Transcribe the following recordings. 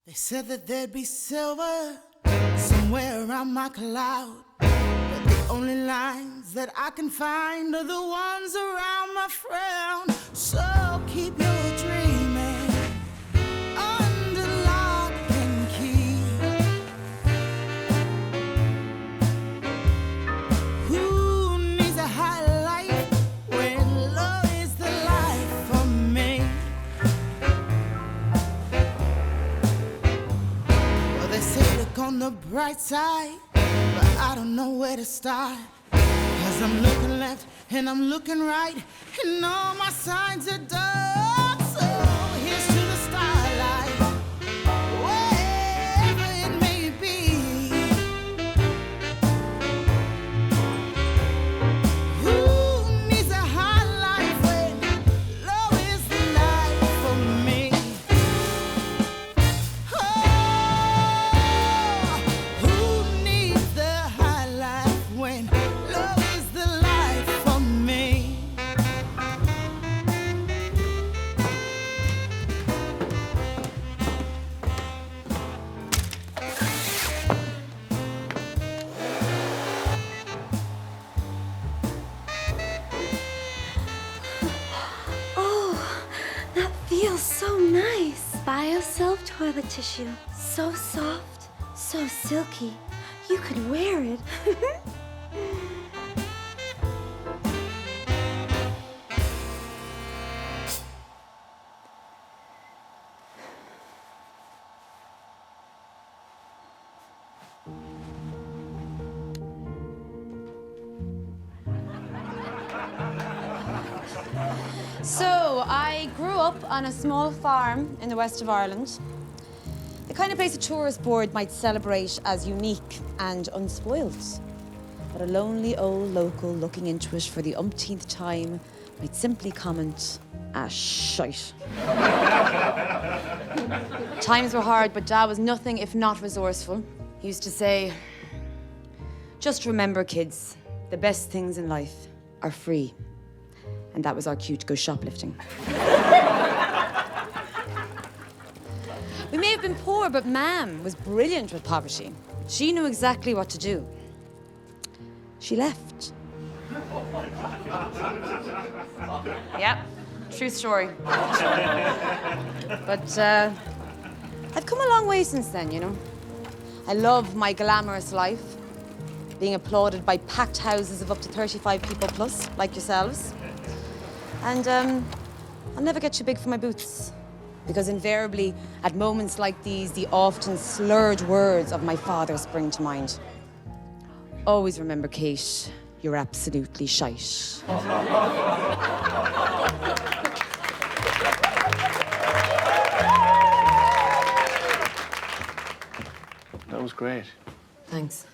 They said that there'd be silver somewhere around my cloud, but the only lines that I can find are the ones around my frown. So keep your dreaming under lock and key. Who needs a high life when low is the life for me? They say look on the bright side, but I don't know where to start. 'Cause I'm looking left and I'm looking right, and all my signs are dark. So here's to the starlight, wherever it may be. Who needs a high life when low is the life for me? So nice. BioSelf toilet tissue. So soft, so silky. You could wear it. So, I grew up on a small farm in the west of Ireland. The kind of place a tourist board might celebrate as unique and unspoiled. But a lonely old local looking into it for the umpteenth time might simply comment, "Ah, shite." Times were hard, but Dad was nothing if not resourceful. He used to say, "Just remember, kids, the best things in life are free." And that was our cue to go shoplifting. We may have been poor, but Mam was brilliant with poverty. She knew exactly what to do. She left. Yep, true story. But I've come a long way since then, you know. I love my glamorous life, being applauded by packed houses of up to 35 people plus, like yourselves. And I'll never get too big for my boots, because invariably, at moments like these, the often slurred words of my father spring to mind. Always remember, Kate, you're absolutely shite. That was great. Thanks.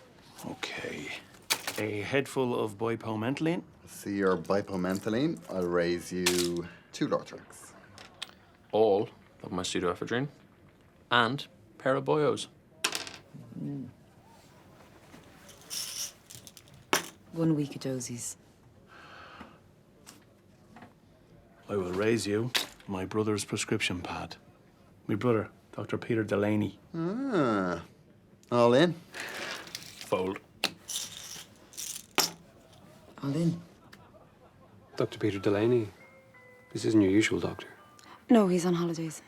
Okay. A head full of bipomentaline. See your bipomentaline. I'll raise you 2 Lortrax. All of my pseudoephedrine and pair of boyos. 1 week of dosies. I will raise you my brother's prescription pad. My brother, Dr. Peter Delaney. Ah. All in? Fold. All in. Dr. Peter Delaney. This isn't your usual doctor. No, he's on holidays.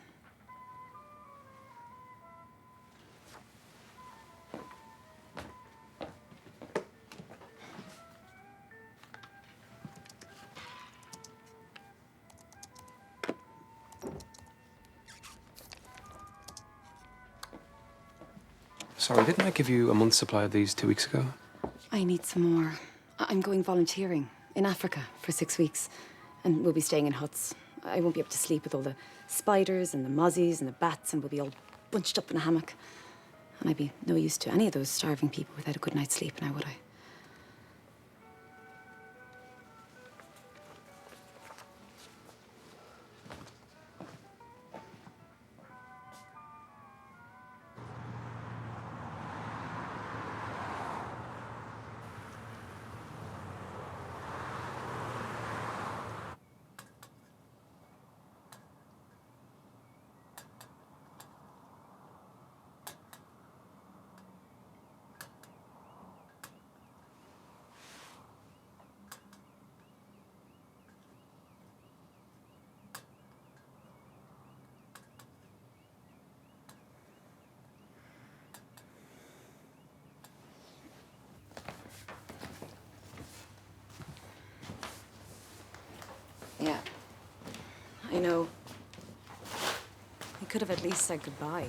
Sorry, didn't I give you a month's supply of these 2 weeks ago? I need some more. I'm going volunteering in Africa for 6 weeks, and we'll be staying in huts. I won't be able to sleep with all the spiders and the mozzies and the bats, and we'll be all bunched up in a hammock. And I'd be no use to any of those starving people without a good night's sleep, now would I? Yeah. I know. We could have at least said goodbye.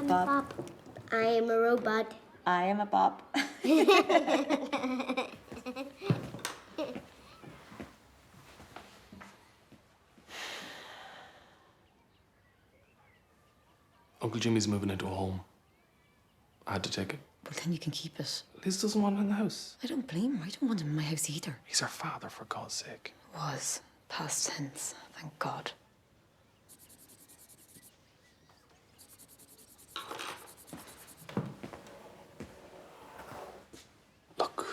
Bob. I am a robot. I am a Bob. Uncle Jimmy's moving into a home. I had to take it. Well, then you can keep it. Liz doesn't want it in the house. I don't blame her. I don't want him in my house either. He's our father, for God's sake. Was. Past tense. Thank God. Look,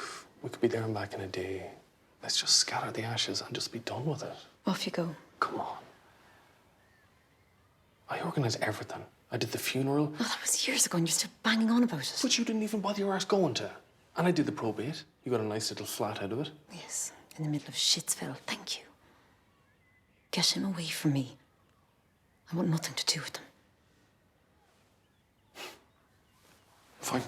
we could be there and back in a day. Let's just scatter the ashes and just be done with it. Off you go. Come on. I organised everything. I did the funeral. Oh, that was years ago and you're still banging on about it. But you didn't even bother your arse going to. And I did the probate. You got a nice little flat out of it. Yes, in the middle of Shitsville. Thank you. Get him away from me. I want nothing to do with him. Fine.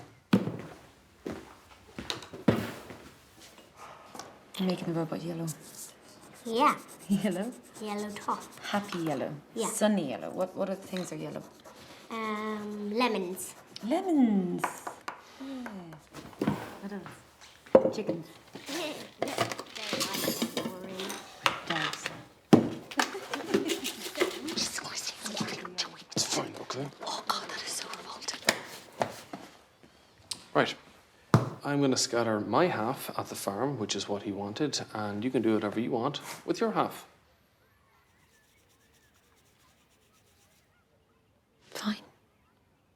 I'm making the robot yellow. Yeah. Yellow? Yellow top. Happy yellow. Yeah. Sunny yellow. What other things are yellow? Lemons. Lemons. Yeah. What else? Chickens. Dogs. It's fine, okay? Oh, God, that is so revolting. Right. I'm going to scatter my half at the farm, which is what he wanted, and you can do whatever you want with your half. Fine.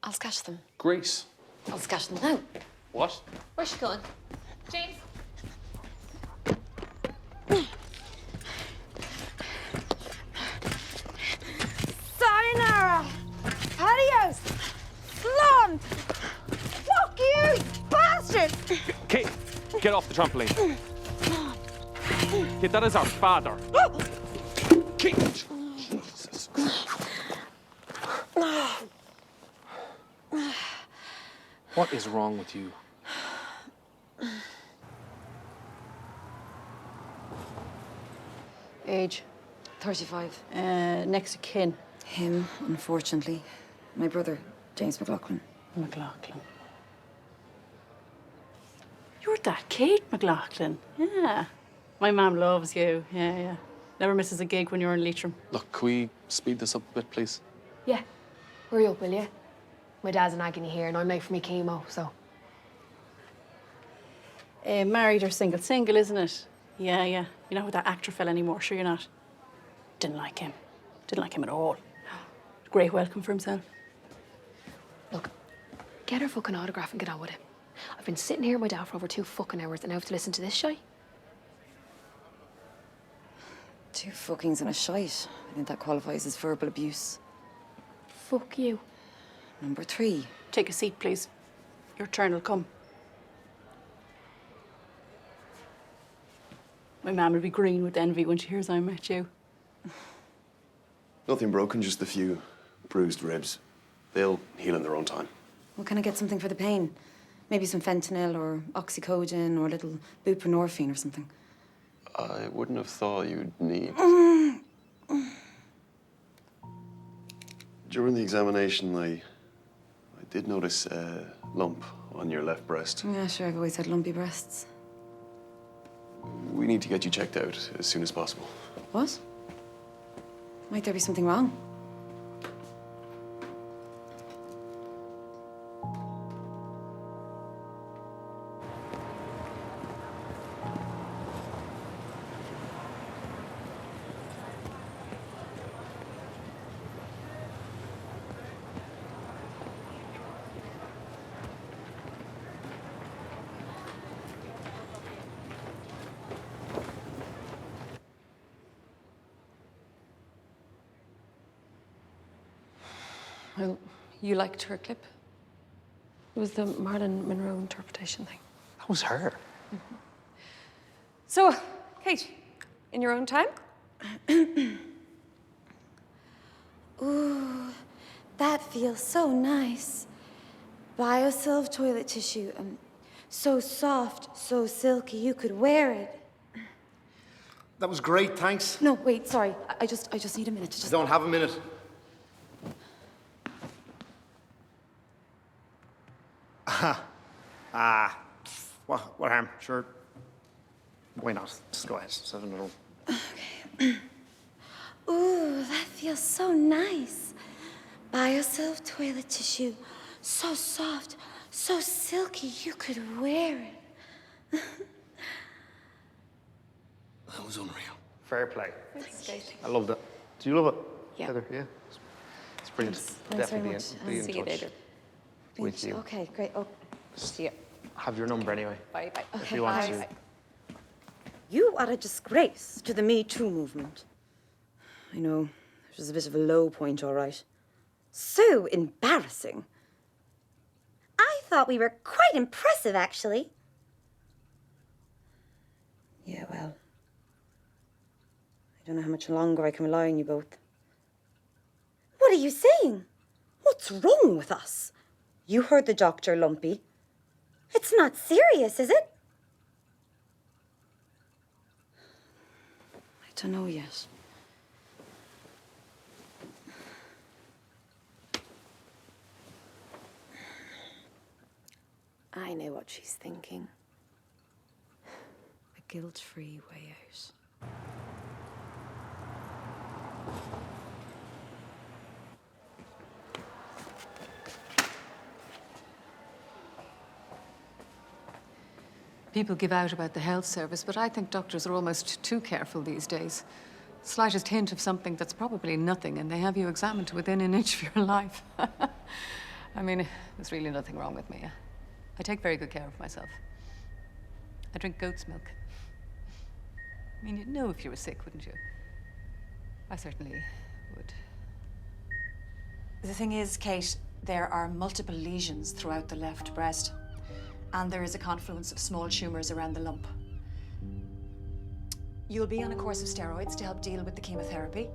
I'll sketch them. Great. I'll sketch them now. What? Where's she going? James? Sayonara! Adios! Slum! Fuck you, bastard! Kate, get off the trampoline. Kate, that is our father. Kate! Jesus. What is wrong with you? Age? 35. Next of kin. Him, unfortunately. My brother, James McLaughlin. McLaughlin. You're that Kate McLaughlin. Yeah. My mum loves you. Yeah, yeah. Never misses a gig when you're in Leitrim. Look, can we speed this up a bit, please? Yeah. Hurry up, will you? My dad's in agony here and I'm late for me chemo, so. Married or single? Single, isn't it? Yeah, yeah. You know that actor fella anymore? Sure you're not? Didn't like him. Didn't like him at all. Great welcome for himself. Look, get her fucking autograph and get on with it. I've been sitting here with my dad for over 2 fucking hours and I have to listen to this shite. 2 fuckings and a shite. I think that qualifies as verbal abuse. Fuck you. Number 3. Take a seat, please. Your turn will come. My mum will be green with envy when she hears I met you. Nothing broken, just a few bruised ribs. They'll heal in their own time. Well, can I get something for the pain? Maybe some fentanyl or oxycodone or a little buprenorphine or something. I wouldn't have thought you'd need. During the examination, I did notice a lump on your left breast. Yeah, sure, I've always had lumpy breasts. We need to get you checked out as soon as possible. What? Might there be something wrong? Well, you liked her clip? It was the Marilyn Monroe interpretation thing. That was her. So, Kate, in your own time? Ooh, that feels so nice. Biosilv toilet tissue. So soft, so silky, you could wear it. That was great, thanks. No, wait, sorry. I just need a minute to just... I don't have a minute. What harm? Sure. Why not? Just go ahead. Just have another one. Okay. Ooh, that feels so nice. Biosilv toilet tissue. So soft, so silky, you could wear it. That was unreal. Fair play. It's great. I loved it. Do you love it? Yeah. Heather, yeah. It's brilliant. Thanks very Definitely much. be in See touch you later. with you. Okay, great. Oh, see ya. Have your number anyway. Bye, bye. If you want to. You are a disgrace to the Me Too movement. I know, it was a bit of a low point, all right. So embarrassing. I thought we were quite impressive, actually. Yeah, well, I don't know how much longer I can rely on you both. What are you saying? What's wrong with us? You heard the doctor, Lumpy. It's not serious, is it? I don't know yet. I know what she's thinking. A guilt-free way out. People give out about the health service, but I think doctors are almost too careful these days. Slightest hint of something that's probably nothing, and they have you examined to within an inch of your life. I mean, there's really nothing wrong with me. I take very good care of myself. I drink goat's milk. I mean, you'd know if you were sick, wouldn't you? I certainly would. The thing is, Kate, there are multiple lesions throughout the left breast, and there is a confluence of small tumours around the lump. You'll be on a course of steroids to help deal with the chemotherapy.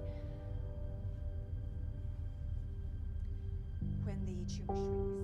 When the tumour shrinks...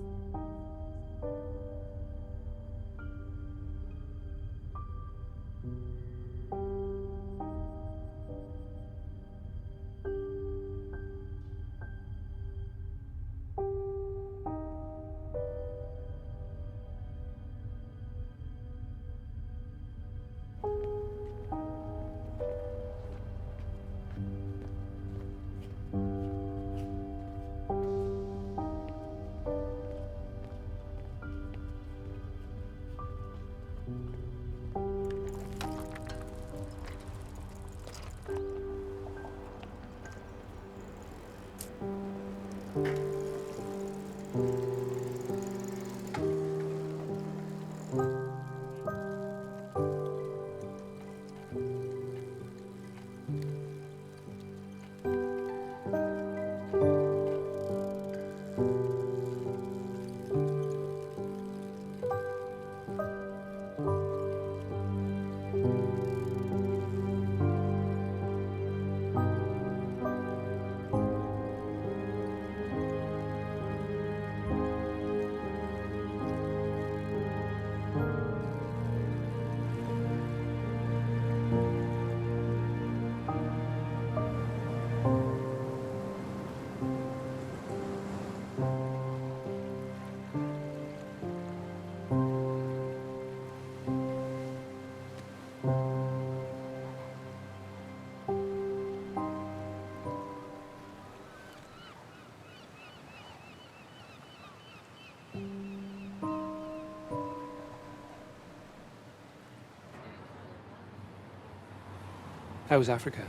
How was Africa?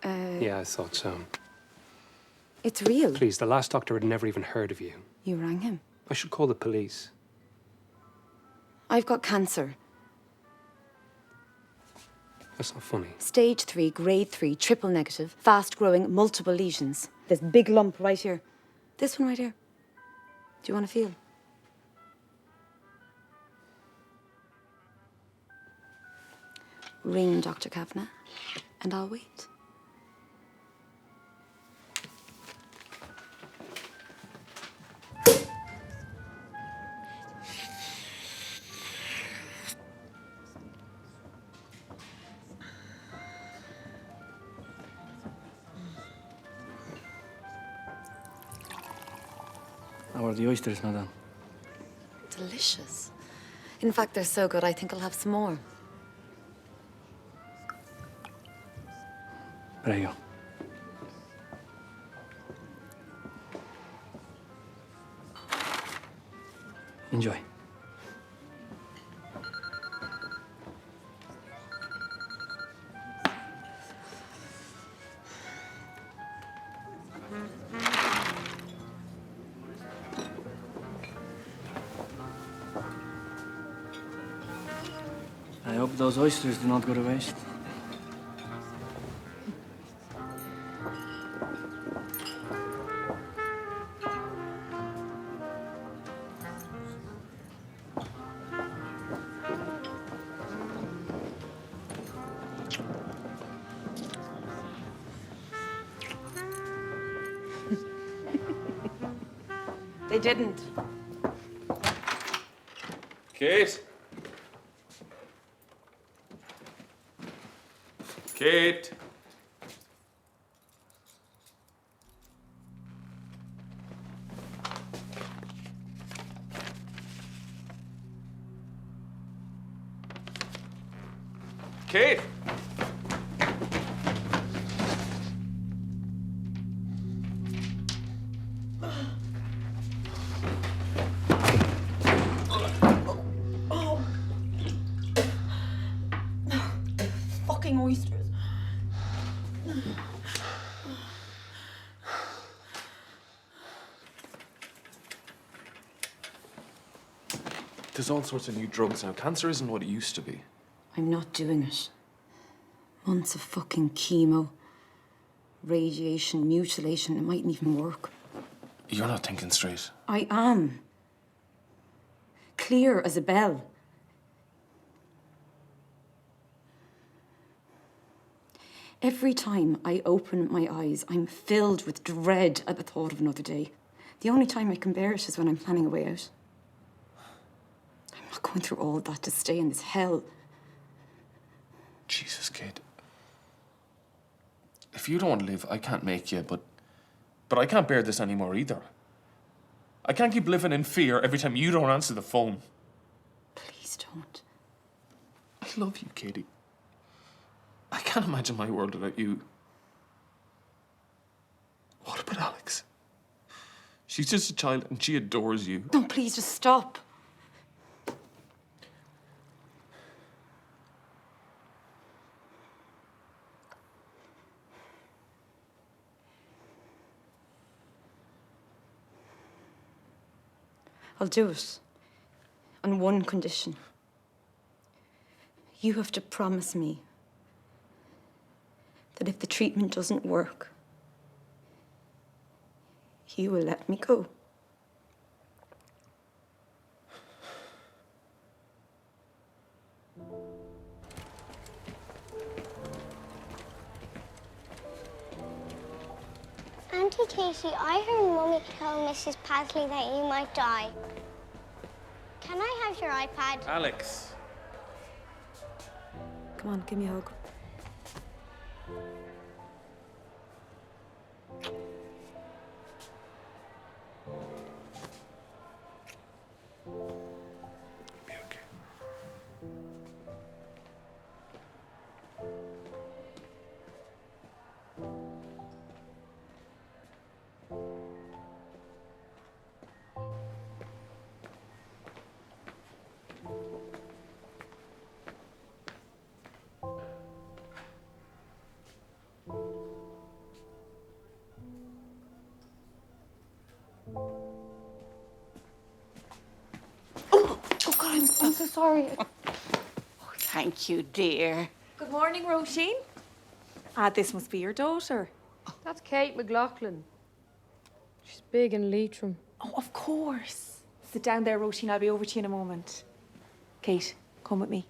Yeah, I thought so. It's real. Please, the last doctor had never even heard of you. You rang him. I should call the police. I've got cancer. That's not funny. Stage 3, grade 3, triple negative, fast-growing, multiple lesions. This big lump right here. This one right here. Do you want to feel? Ring Dr. Kavanagh, and I'll wait. How are the oysters, madame? Delicious. In fact, they're so good, I think I'll have some more. Prego. Enjoy. I hope those oysters do not go to waste. They didn't. Kate? Kate? Kate? Fucking oysters. There's all sorts of new drugs now. Cancer isn't what it used to be. I'm not doing it. Months of fucking chemo, radiation, mutilation, it mightn't even work. You're not thinking straight. I am. Clear as a bell. Every time I open my eyes, I'm filled with dread at the thought of another day. The only time I can bear it is when I'm planning a way out. I'm not going through all of that to stay in this hell. Jesus, Kate. If you don't want to live, I can't make you, but I can't bear this anymore either. I can't keep living in fear every time you don't answer the phone. Please don't. I love you, Katie. I can't imagine my world without you. What about Alex? She's just a child and she adores you. No, please, just stop. I'll do it. On one condition. You have to promise me that if the treatment doesn't work, you will let me go. Auntie Katie, I heard Mummy tell Mrs. Pasley that you might die. Can I have your iPad? Alex. Come on, give me a hug. Be okay. I'm so sorry. Oh, thank you, dear. Good morning, Roisin. This must be your daughter. That's Kate McLaughlin. big in Leitrim. Oh, of course. Sit down there, Roisin. I'll be over to you in a moment. Kate, come with me.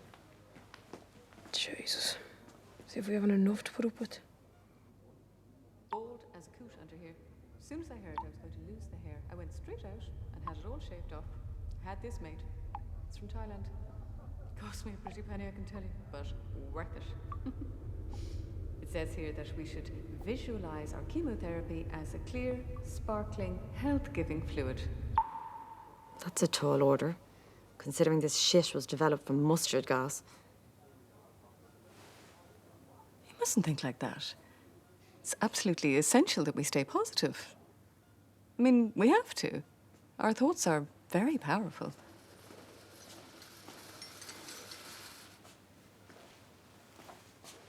Jesus. See if we haven't enough to put up with. Old as a coot under here. As soon as I heard I was going to lose the hair, I went straight out and had it all shaved off. Had this made. It's from Thailand. Cost me a pretty penny, I can tell you, but worth it. It says here that we should visualize our chemotherapy as a clear, sparkling, health-giving fluid. That's a tall order, considering this shit was developed from mustard gas. You mustn't think like that. It's absolutely essential that we stay positive. I mean, we have to. Our thoughts are very powerful.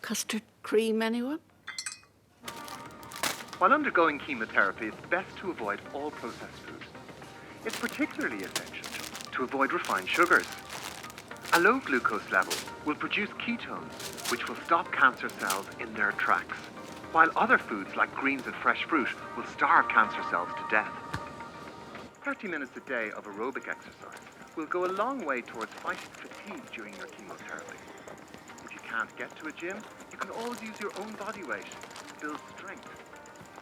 Custard cream, anyone? While undergoing chemotherapy, it's best to avoid all processed foods. It's particularly essential to avoid refined sugars. A low glucose level will produce ketones, which will stop cancer cells in their tracks, while other foods like greens and fresh fruit will starve cancer cells to death. 30 minutes a day of aerobic exercise will go a long way towards fighting fatigue during your chemotherapy. If you can't get to a gym, you can always use your own body weight to build strength.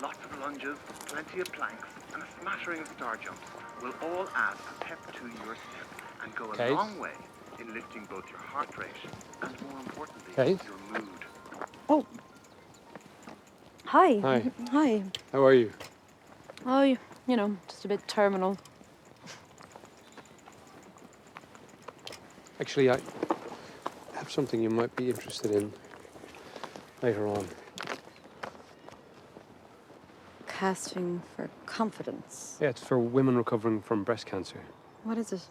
Lots of lunges, plenty of planks, and a smattering of star jumps will all add a pep to your step and go a long way in lifting both your heart rate and, more importantly, your mood. Oh. Hi. Hi. Hi. How are you? Oh, you know, just a bit terminal. Actually, I have something you might be interested in later on. Casting for confidence. Yeah, it's for women recovering from breast cancer. What is it?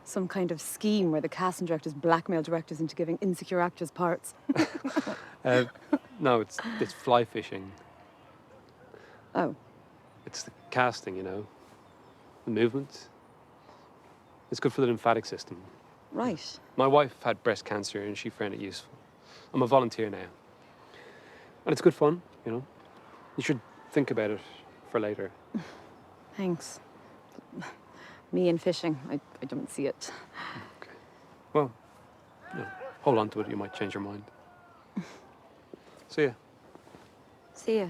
Some kind of scheme where the casting directors blackmail directors into giving insecure actors parts. No, it's fly fishing. Oh. It's the casting, you know. The movement. It's good for the lymphatic system. Right. My wife had breast cancer and she found it useful. I'm a volunteer now. And it's good fun, you know. You should think about it for later. Thanks. Me and fishing, I don't see it. Okay. Well, hold on to it, you might change your mind. See ya. See ya.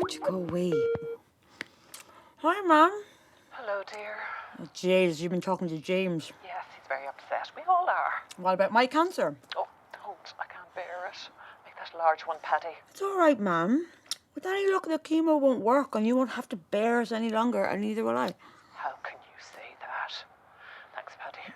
Would you go away? Hi, Mum. Hello, dear. Oh, James, you've been talking to James. Yes, he's very upset. We all are. What about my cancer? Oh, don't. I can't bear it. Make that large one, Paddy. It's all right, Mum. With any luck, the chemo won't work and you won't have to bear it any longer, and neither will I. How can you say that? Thanks, Paddy.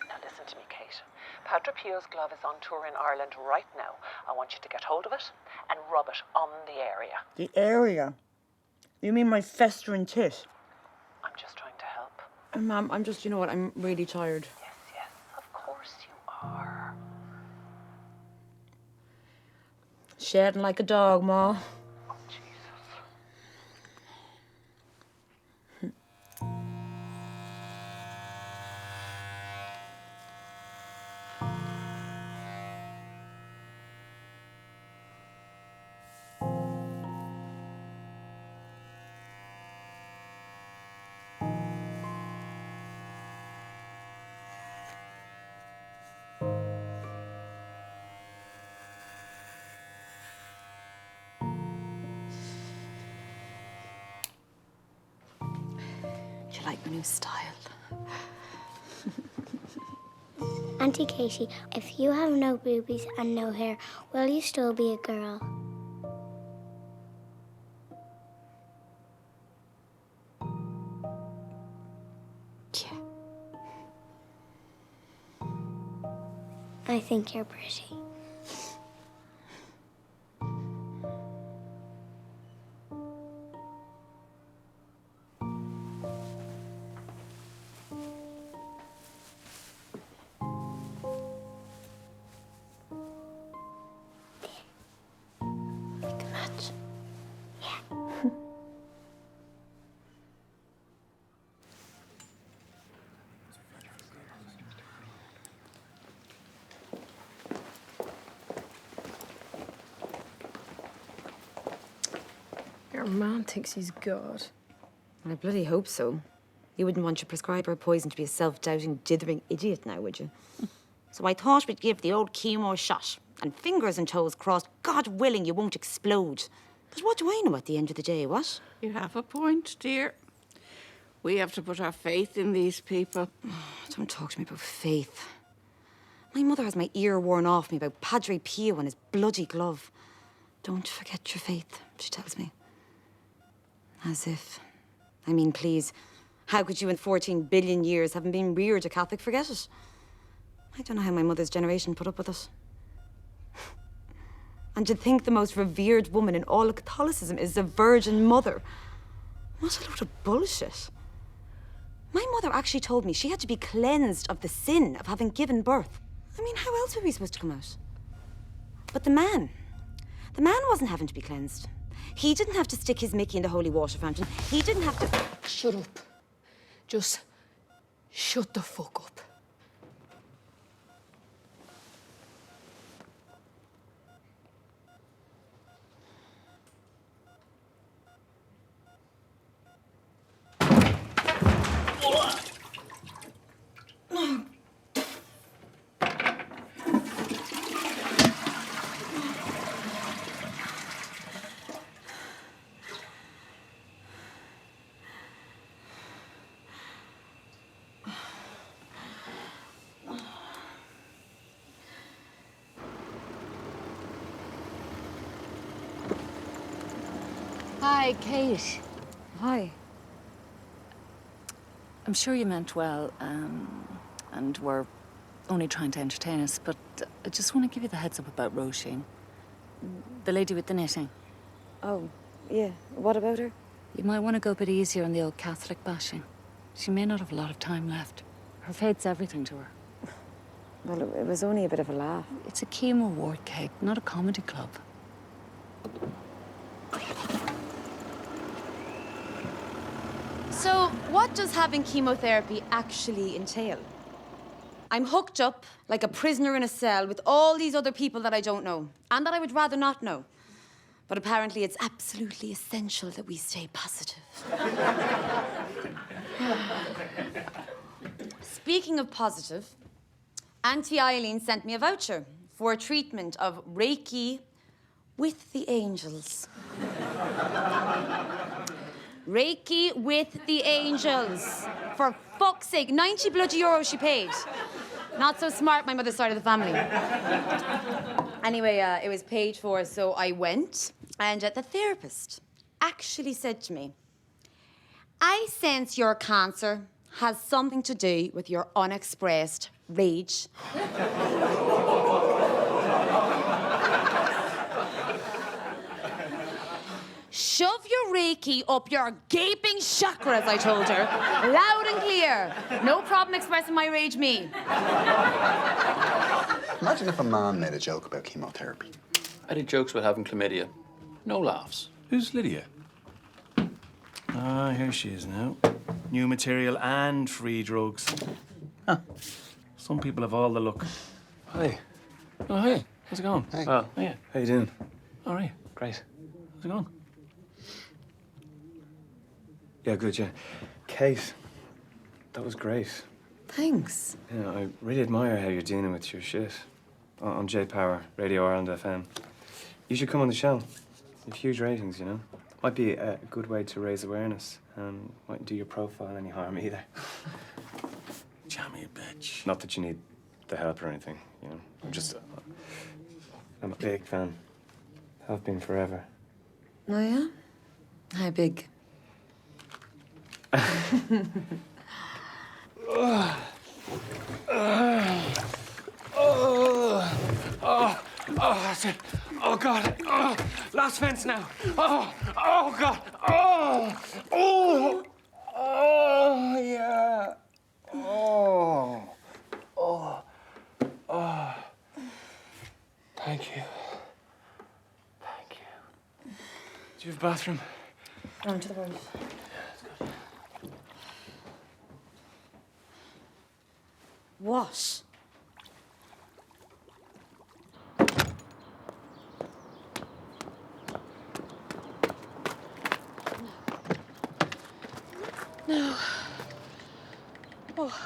Now listen to me, Kate. Padre Pio's glove is on tour in Ireland right now. I want you to get hold of it and rub it on the area. The area? You mean my festering tit? I'm just trying to help. Mum, I'm just, you know what, I'm really tired. Yes, of course you are. Shedding like a dog, Ma. Oh, Jesus. Do you like my new style? Auntie Katie, if you have no boobies and no hair, will you still be a girl? Yeah. I think you're pretty. Your man thinks he's God. I bloody hope so. You wouldn't want your prescriber of poison to be a self-doubting, dithering idiot now, would you? So I thought we'd give the old chemo a shot. And fingers and toes crossed, God willing you won't explode. But what do I know at the end of the day, what? You have a point, dear. We have to put our faith in these people. Don't talk to me about faith. My mother has my ear worn off me about Padre Pio and his bloody glove. Don't forget your faith, she tells me. As if. I mean, please, how could you in 14 billion years, having been reared a Catholic, forget it? I don't know how my mother's generation put up with it. And to think the most revered woman in all of Catholicism is the Virgin Mother. What a load of bullshit. My mother actually told me she had to be cleansed of the sin of having given birth. I mean, how else were we supposed to come out? But the man wasn't having to be cleansed. He didn't have to stick his Mickey in the holy water fountain. He didn't have to... Shut up. Just shut the fuck up. Hi, Kate. Hi. I'm sure you meant well, and were only trying to entertain us, but I just want to give you the heads up about Roisin. The lady with the knitting. Oh, yeah. What about her? You might want to go a bit easier on the old Catholic bashing. She may not have a lot of time left. Her faith's everything to her. Well, it was only a bit of a laugh. It's a chemo ward, Kate, not a comedy club. So, what does having chemotherapy actually entail? I'm hooked up like a prisoner in a cell with all these other people that I don't know, and that I would rather not know. But apparently it's absolutely essential that we stay positive. Speaking of positive, Auntie Eileen sent me a voucher for a treatment of Reiki with the angels. Reiki with the angels. For fuck's sake, 90 bloody euros she paid. Not so smart, my mother's side of the family. Anyway, it was paid for, so I went, and the therapist actually said to me, I sense your cancer has something to do with your unexpressed rage. Shove your Reiki up your gaping chakras, I told her. Loud and clear. No problem expressing my rage, me. Imagine if a man made a joke about chemotherapy. I did jokes about having chlamydia. No laughs. Who's Lydia? Ah, here she is now. New material and free drugs. Huh. Some people have all the luck. Hi. Oh, hey. How's it going? Hey. Oh, yeah. How you doing? All right. Great. How's it going? Yeah, good, yeah. Kate, that was great. Thanks. Yeah, I really admire how you're dealing with your shit. On J-Power, Radio Ireland FM. You should come on the show. You've huge ratings, you know. Might be a good way to raise awareness. Mightn't do your profile any harm either. Jammy bitch. Not that you need the help or anything, you know. I'm a big fan. Have been forever. Oh, yeah? How big? That's it. Oh, God. Oh, last fence now. Oh, God. Oh, yeah. Oh. Thank you. Do you have a bathroom? Down to the right. What? No. Oh.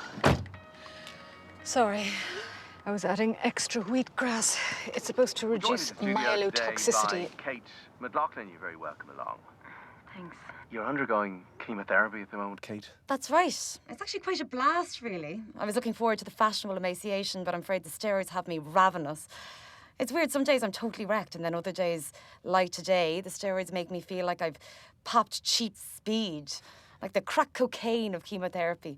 Sorry. I was adding extra wheatgrass. It's supposed to reduce myelotoxicity. Kate McLaughlin, you're very welcome along. Thanks. You're undergoing chemotherapy at the moment, Kate. That's right. It's actually quite a blast, really. I was looking forward to the fashionable emaciation, but I'm afraid the steroids have me ravenous. It's weird, some days I'm totally wrecked, and then other days, like today, the steroids make me feel like I've popped cheap speed, like the crack cocaine of chemotherapy.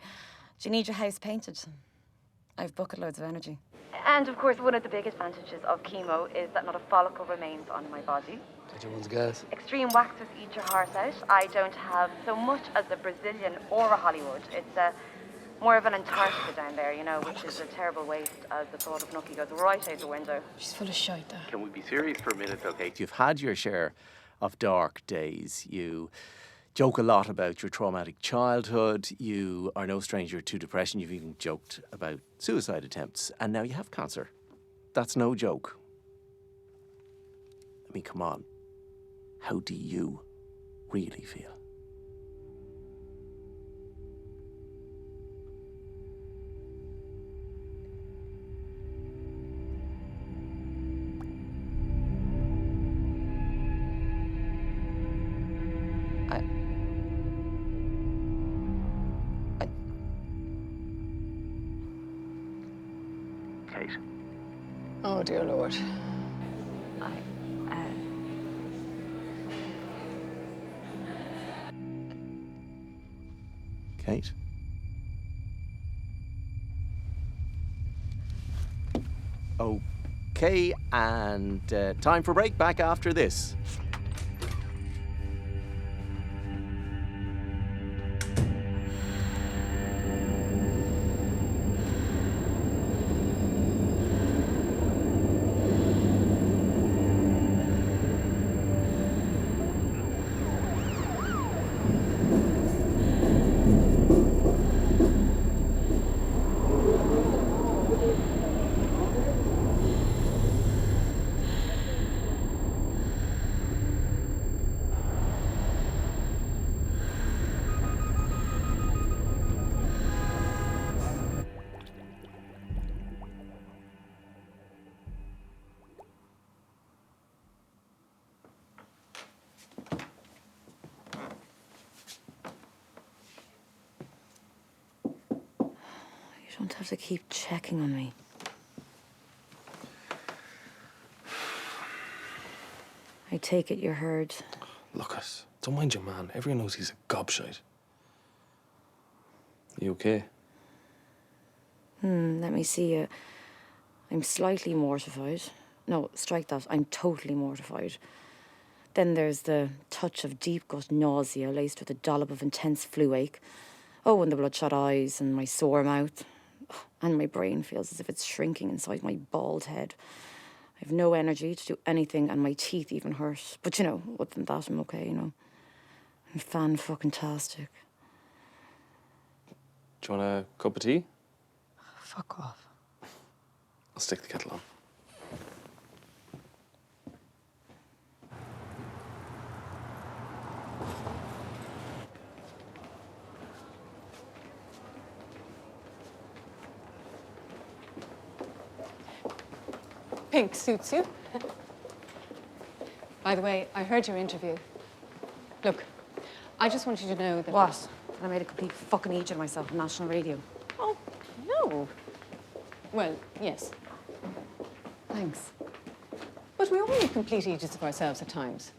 Do you need your house painted? I've bucket loads of energy. And of course, one of the big advantages of chemo is that not a follicle remains on my body. Did you want to gas? Extreme waxes eat your heart out. I don't have so much as a Brazilian or a Hollywood. It's more of an Antarctica down there, you know, which is a terrible waste as the thought of Nucky goes right out the window. She's full of shite, though. Can we be serious for a minute, okay? You've had your share of dark days. You joke a lot about your traumatic childhood. You are no stranger to depression. You've even joked about suicide attempts. And now you have cancer. That's no joke. I mean, come on. How do you really feel? Kate. Oh, dear Lord. Kate? Okay, and time for break. Back after this. You don't have to keep checking on me. I take it you're hurt. Lucas, don't mind your man. Everyone knows he's a gobshite. You okay? Let me see you. I'm slightly mortified. No, strike that. I'm totally mortified. Then there's the touch of deep gut nausea laced with a dollop of intense flu ache. Oh, and the bloodshot eyes and my sore mouth. And my brain feels as if it's shrinking inside my bald head. I have no energy to do anything, and my teeth even hurt. But, you know, other than that, I'm okay, you know. I'm fan-fucking-tastic. Do you want a cup of tea? Fuck off. I'll stick the kettle on. Pink suits you. By the way, I heard your interview. Look, I just want you to know that... What? That I made a complete fucking idiot of myself on national radio. Oh, no. Well, yes. Thanks. But we all make complete idiots of ourselves at times.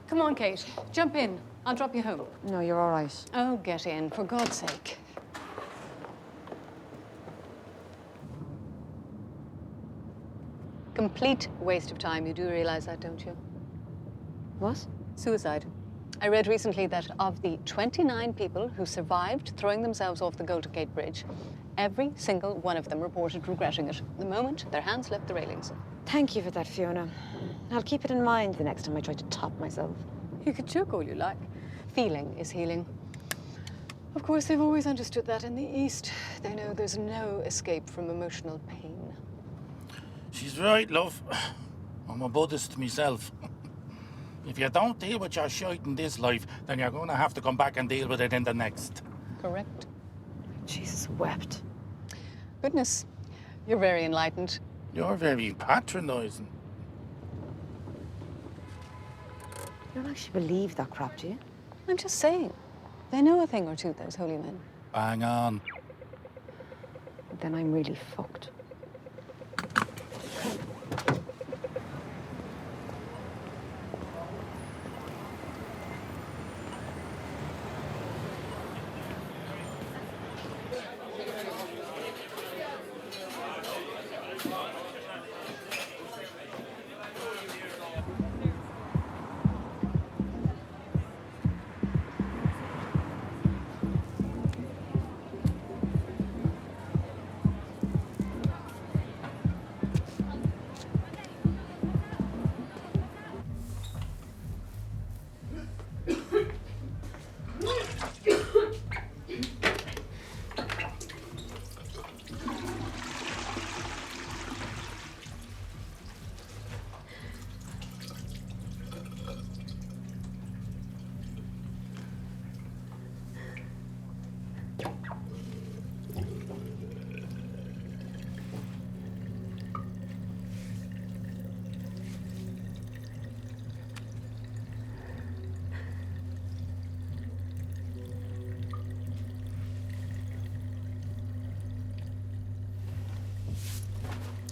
Come on, Kate. Jump in. I'll drop you home. No, you're all right. Oh, get in, for God's sake. Complete waste of time. You do realize that, don't you? What? Suicide. I read recently that of the 29 people who survived throwing themselves off the Golden Gate Bridge, every single one of them reported regretting it the moment their hands left the railings. Thank you for that, Fiona. I'll keep it in mind the next time I try to top myself. You can joke all you like. Feeling is healing. Of course, they've always understood that in the East. They know there's no escape from emotional pain. She's right, love. I'm a Buddhist myself. If you don't deal with your shite in this life, then you're going to have to come back and deal with it in the next. Correct. Jesus wept. Goodness, you're very enlightened. You're very patronising. You don't actually believe that crap, do you? I'm just saying. They know a thing or two, those holy men. Bang on. Then I'm really fucked.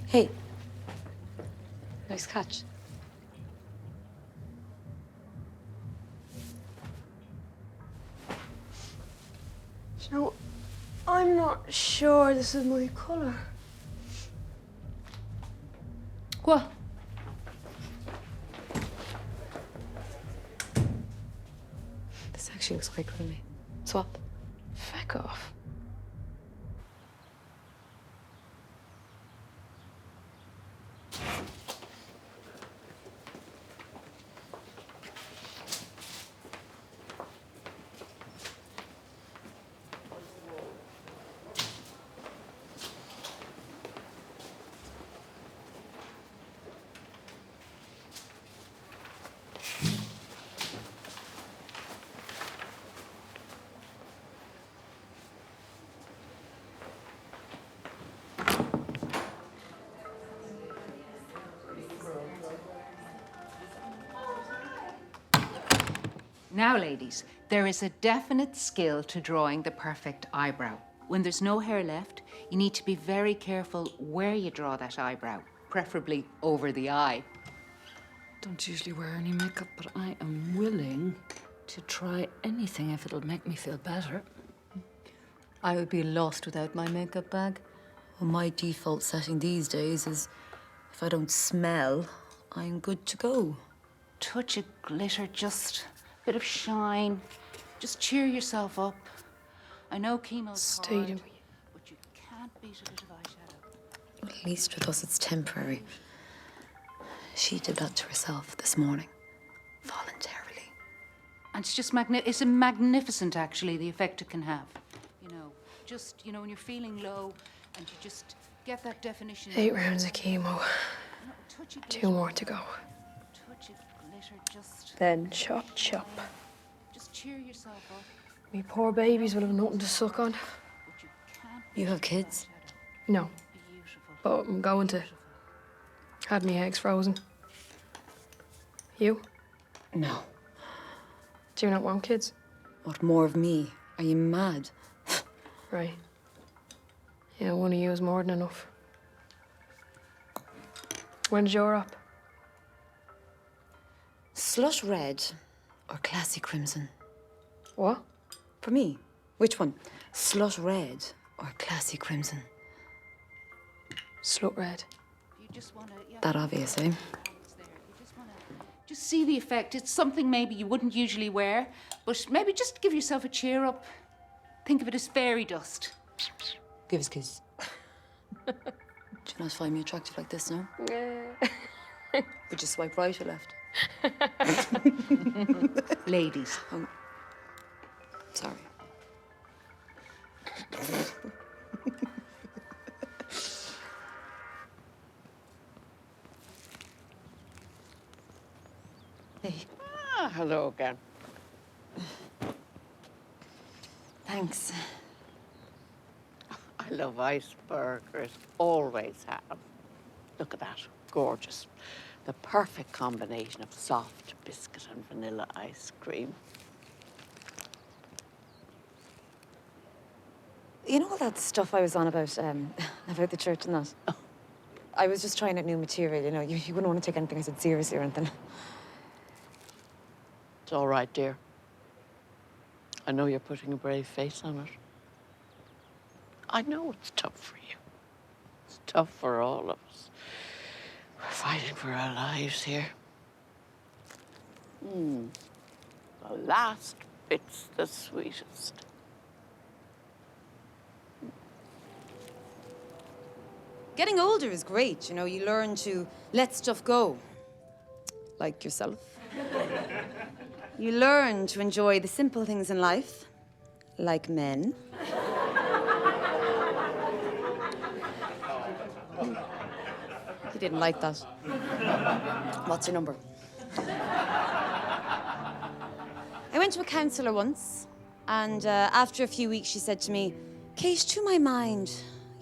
Hey. Nice catch. You know, I'm not sure this is my colour. What? This actually looks quite good on me. Swap. Feck off. Now, ladies, there is a definite skill to drawing the perfect eyebrow. When there's no hair left, you need to be very careful where you draw that eyebrow, preferably over the eye. Don't usually wear any makeup, but I am willing to try anything if it'll make me feel better. I would be lost without my makeup bag. Well, my default setting these days is if I don't smell, I'm good to go. Touch of glitter, just a bit of shine. Just cheer yourself up. I know chemo's hard, but you can't beat a bit of eyeshadow. At least with us, it's temporary. She did that to herself this morning, voluntarily. And it's just it's magnificent, actually, the effect it can have. You know, just, you know, when you're feeling low and you just get that definition. 8 rounds of chemo. 2 more to go. Touch of glitter, just. Then chop, chop. Just cheer yourself up. Me poor babies will have nothing to suck on. You have kids? No. But I'm going to. Had me eggs frozen. You? No. Do you not want kids? What more of me? Are you mad? Right. Yeah, one of you is more than enough. When's your up? Slut red or classy crimson? What? For me, which one? Slut red or classy crimson? Slut red. You just want to. Yeah, That obvious, eh? just see the effect. It's something maybe you wouldn't usually wear, but maybe just give yourself a cheer up. Think of it as fairy dust. Give us a kiss. Do you not find me attractive like this now? Would you swipe right or left? Ladies. Oh. Sorry. Hey. Hello again. Thanks. I love icebergers. Always have. Look at that. Gorgeous. The perfect combination of soft biscuit and vanilla ice cream. You know all that stuff I was on about the church and that? Oh. I was just trying out new material, you know. You wouldn't want to take anything I said seriously or anything. It's all right, dear. I know you're putting a brave face on it. I know it's tough for you. It's tough for all of us. We're fighting for our lives here. The last bit's the sweetest. Getting older is great, you know. You learn to let stuff go. Like yourself. You learn to enjoy the simple things in life. Like men. He didn't like that. What's your number? I went to a counsellor once, and after a few weeks she said to me, Kate, to my mind,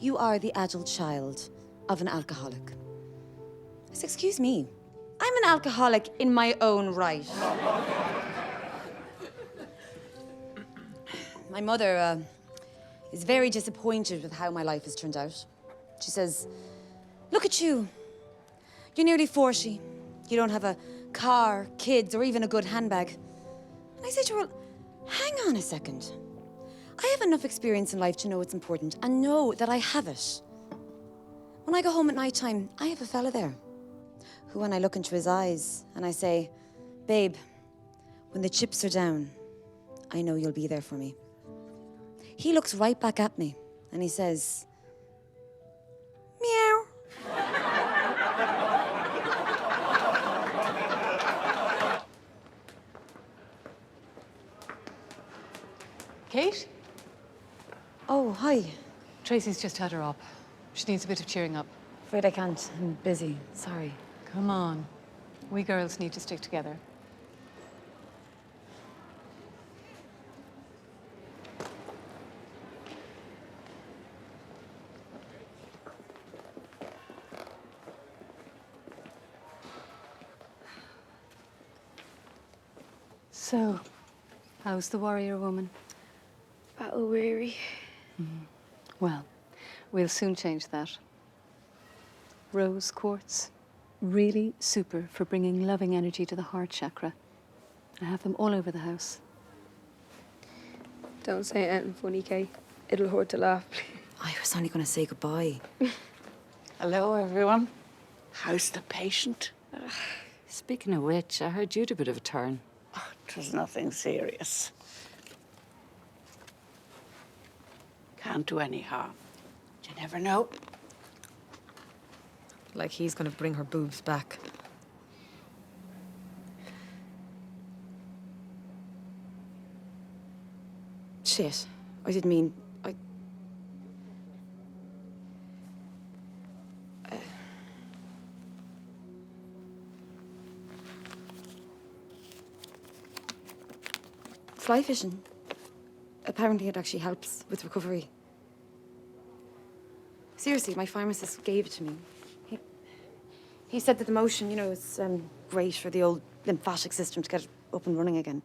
you are the adult child of an alcoholic. I said, excuse me, I'm an alcoholic in my own right. My mother is very disappointed with how my life has turned out. She says, look at you. You're nearly 40. You don't have a car, kids, or even a good handbag. And I say to her, well, hang on a second. I have enough experience in life to know what's important and know that I have it. When I go home at night time, I have a fella there who, when I look into his eyes and I say, babe, when the chips are down, I know you'll be there for me. He looks right back at me and he says, meow. Kate? Oh, hi. Tracy's just had her up. She needs a bit of cheering up. Afraid I can't. I'm busy. Sorry. Come on. We girls need to stick together. So, how's the warrior woman? Battle weary. Well, we'll soon change that. Rose quartz, really super for bringing loving energy to the heart chakra. I have them all over the house. Don't say anything funny, Kay. It'll hurt to laugh. I was only going to say goodbye. Hello, everyone. How's the patient? Speaking of which, I heard you'd a bit of a turn. Oh, it was nothing serious. Can't do any harm. You never know. Like he's going to bring her boobs back. Shit. I didn't mean... Fly fishing. Apparently it actually helps with recovery. Seriously, my pharmacist gave it to me. He said that the motion, you know, is great for the old lymphatic system to get it up and running again.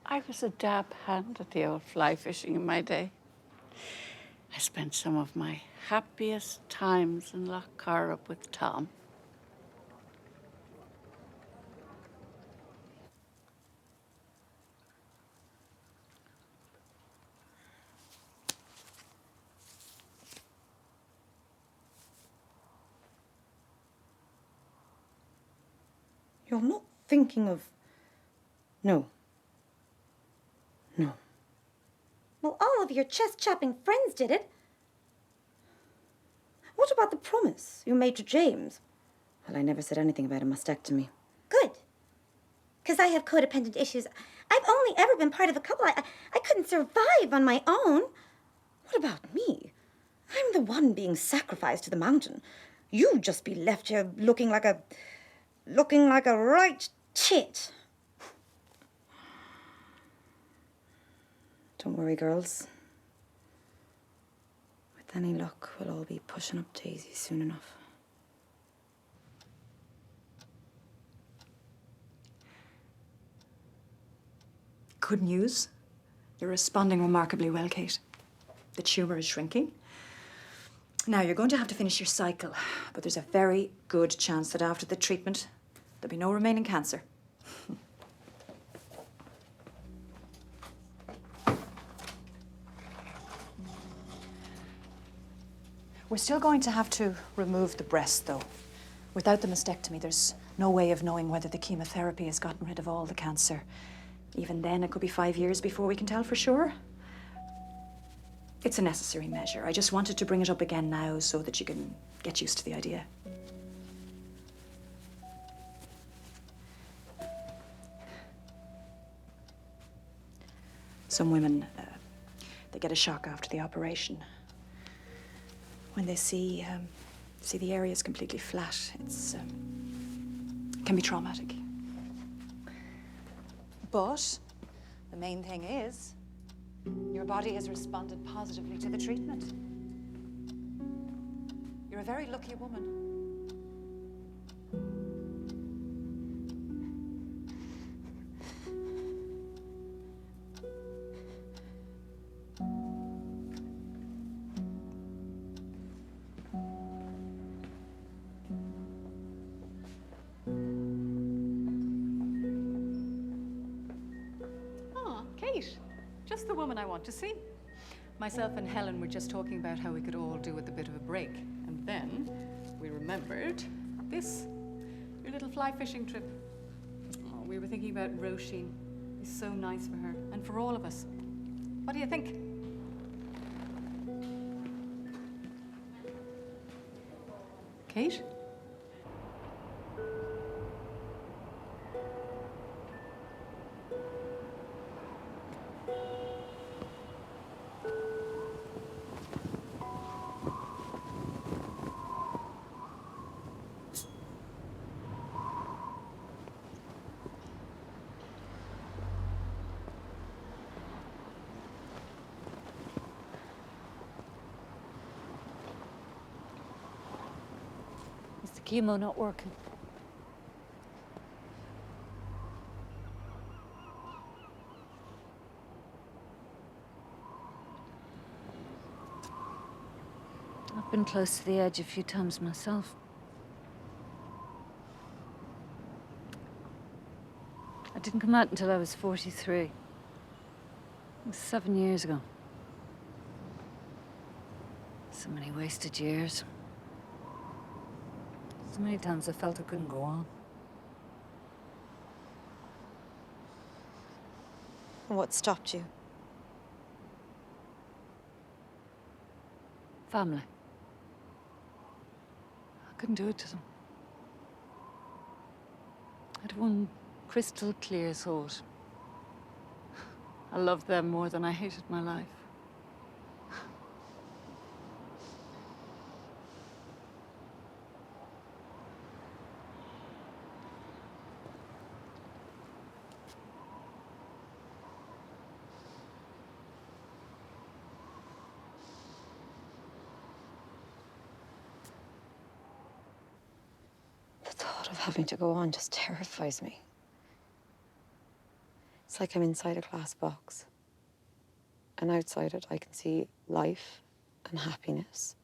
I was a dab hand at the old fly fishing in my day. I spent some of my happiest times in Loch Corrib with Tom. You're not thinking of... No. No. Well, all of your chest-chapping friends did it. What about the promise you made to James? Well, I never said anything about a mastectomy. Good. Because I have codependent issues. I've only ever been part of a couple. I couldn't survive on my own. What about me? I'm the one being sacrificed to the mountain. You'd just be left here looking like a... looking like a right tit. Don't worry, girls. With any luck, we'll all be pushing up daisies soon enough. Good news. You're responding remarkably well, Kate. The tumour is shrinking. Now, you're going to have to finish your cycle, but there's a very good chance that after the treatment, there'll be no remaining cancer. We're still going to have to remove the breast, though. Without the mastectomy, there's no way of knowing whether the chemotherapy has gotten rid of all the cancer. Even then, it could be 5 years before we can tell for sure. It's a necessary measure. I just wanted to bring it up again now so that you can get used to the idea. Some women, they get a shock after the operation. When they see the area is completely flat, it can be traumatic. But the main thing is, your body has responded positively to the treatment. You're a very lucky woman. Just the woman I want to see. Myself and Helen were just talking about how we could all do with a bit of a break. And then we remembered this, your little fly fishing trip. Oh, we were thinking about Roisin. It's so nice for her and for all of us. What do you think? Kate? Chemo not working. I've been close to the edge a few times myself. I didn't come out until I was 43. It was 7 years ago. So many wasted years. So many times I felt I couldn't go on. What stopped you? Family. I couldn't do it to them. I had one crystal clear thought. I loved them more than I hated my life. Having to go on just terrifies me. It's like I'm inside a glass box. And outside it, I can see life and happiness.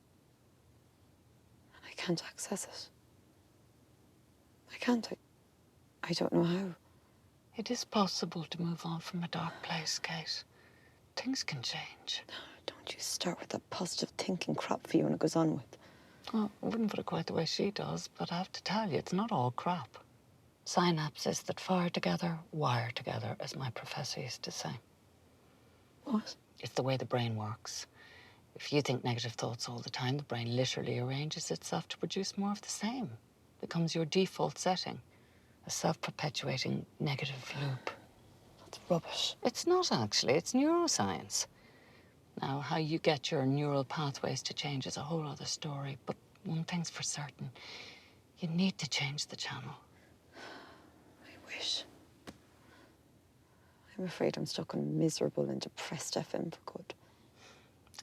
And I can't access it. I can't. I don't know how. It is possible to move on from a dark place, Kate. Things can change. Don't you start with that positive thinking crap for you when it goes on with. Well, I wouldn't put it quite the way she does, but I have to tell you, it's not all crap. Synapses that fire together, wire together, as my professor used to say. What? It's the way the brain works. If you think negative thoughts all the time, the brain literally arranges itself to produce more of the same. Becomes your default setting. A self-perpetuating negative loop. That's rubbish. It's not, actually. It's neuroscience. Now, how you get your neural pathways to change is a whole other story, but one thing's for certain. You need to change the channel. I'm afraid I'm stuck on miserable and depressed FM for good.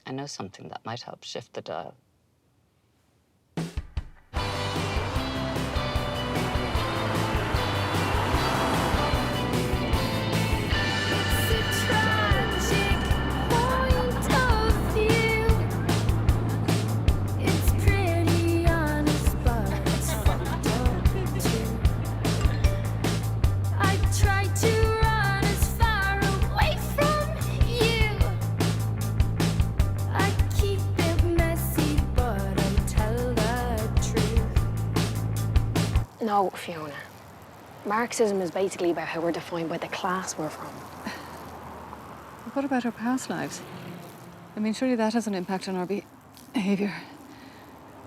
I know something that might help shift the dial. No, Fiona. Marxism is basically about how we're defined by the class we're from. But what about our past lives? I mean, surely that has an impact on our behaviour.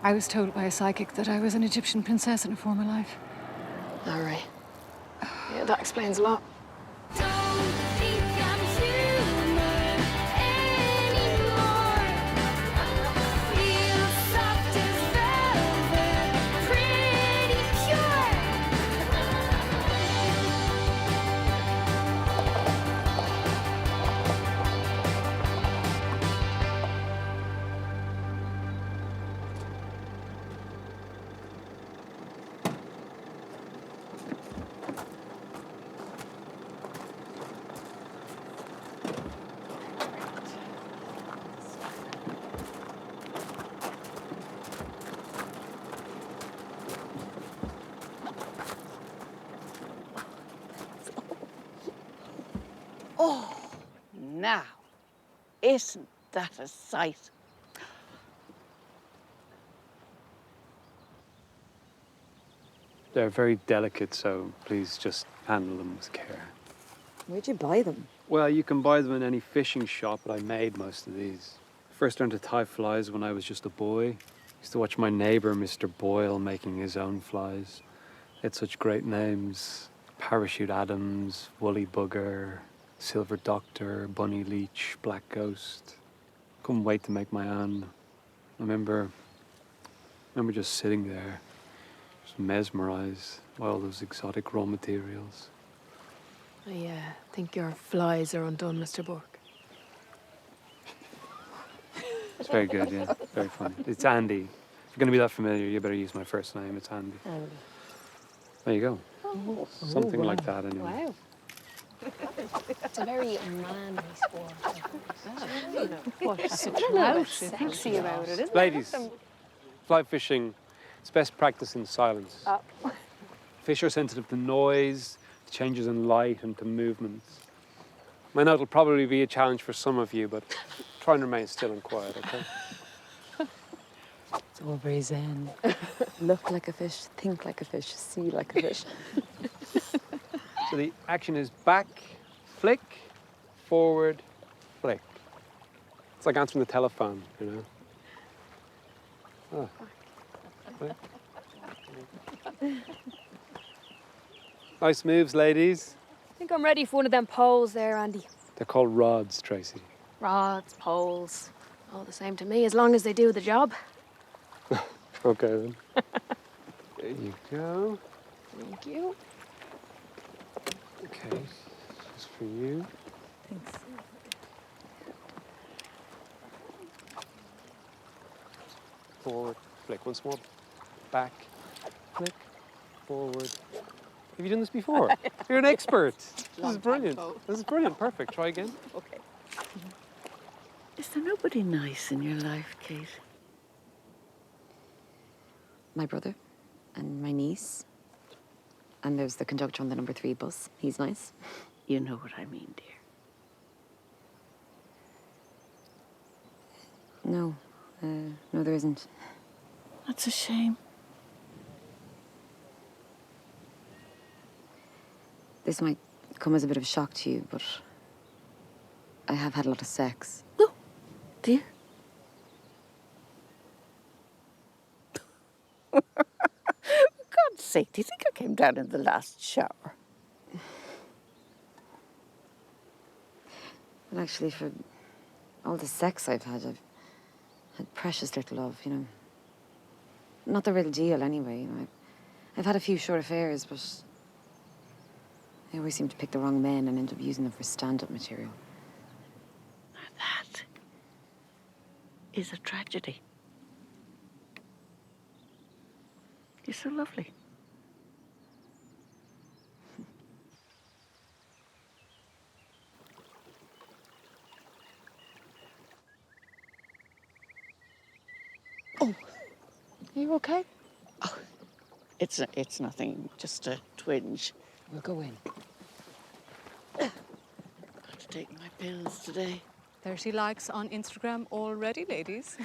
I was told by a psychic that I was an Egyptian princess in a former life. All right. Yeah, that explains a lot. Oh, now, isn't that a sight? They're very delicate, so please just handle them with care. Where'd you buy them? Well, you can buy them in any fishing shop, but I made most of these. First learned to tie flies when I was just a boy. Used to watch my neighbour, Mr. Boyle, making his own flies. They had such great names. Parachute Adams, Woolly Bugger, Silver Doctor, Bunny Leech, Black Ghost. Couldn't wait to make my own. I remember just sitting there, just mesmerised by all those exotic raw materials. I think your flies are undone, Mr. Burke. It's very good, yeah. Very funny. It's Andy. If you're going to be that familiar, you better use my first name. It's Andy. Andy. There you go. Oh. Something Wow. like that, anyway. Wow. It's a very manly sport. What's I don't know what's sexy about it, isn't it? Ladies, fly fishing, it's best practice in silence. Fish are sensitive to noise, to changes in light, and to movements. I know it'll probably be a challenge for some of you, but try and remain still and quiet, okay? It's all very zen. Look like a fish, think like a fish, see like a fish. So the action is back, flick, forward, flick. It's like answering the telephone, you know? Flick. Nice moves, ladies. I think I'm ready for one of them poles there, Andy. They're called rods, Tracy. Rods, poles, all the same to me, as long as they do the job. Okay, then. There you go. Thank you. Okay, just for you. Thanks. Forward, flick. Once more. Back, flick, forward. Have you done this before? You're an expert. This is brilliant. This is brilliant. Perfect. Try again. Okay. Is there nobody nice in your life, Kate? My brother and my niece. And there's the conductor on the number 3 bus. He's nice. You know what I mean, dear. No. No, there isn't. That's a shame. This might come as a bit of a shock to you, but I have had a lot of sex. Oh, do you? For God's sake, do you think I came down in the last shower? Well, actually, for all the sex I've had precious little love, you know. Not the real deal, anyway. You know, I've had a few short affairs, but They always seem to pick the wrong men and end up using them for stand-up material. That is a tragedy. You're so lovely. Oh, are you okay? Oh, it's nothing, just a twinge. We'll go in. Got to take my pills today. 30 likes on Instagram already, ladies.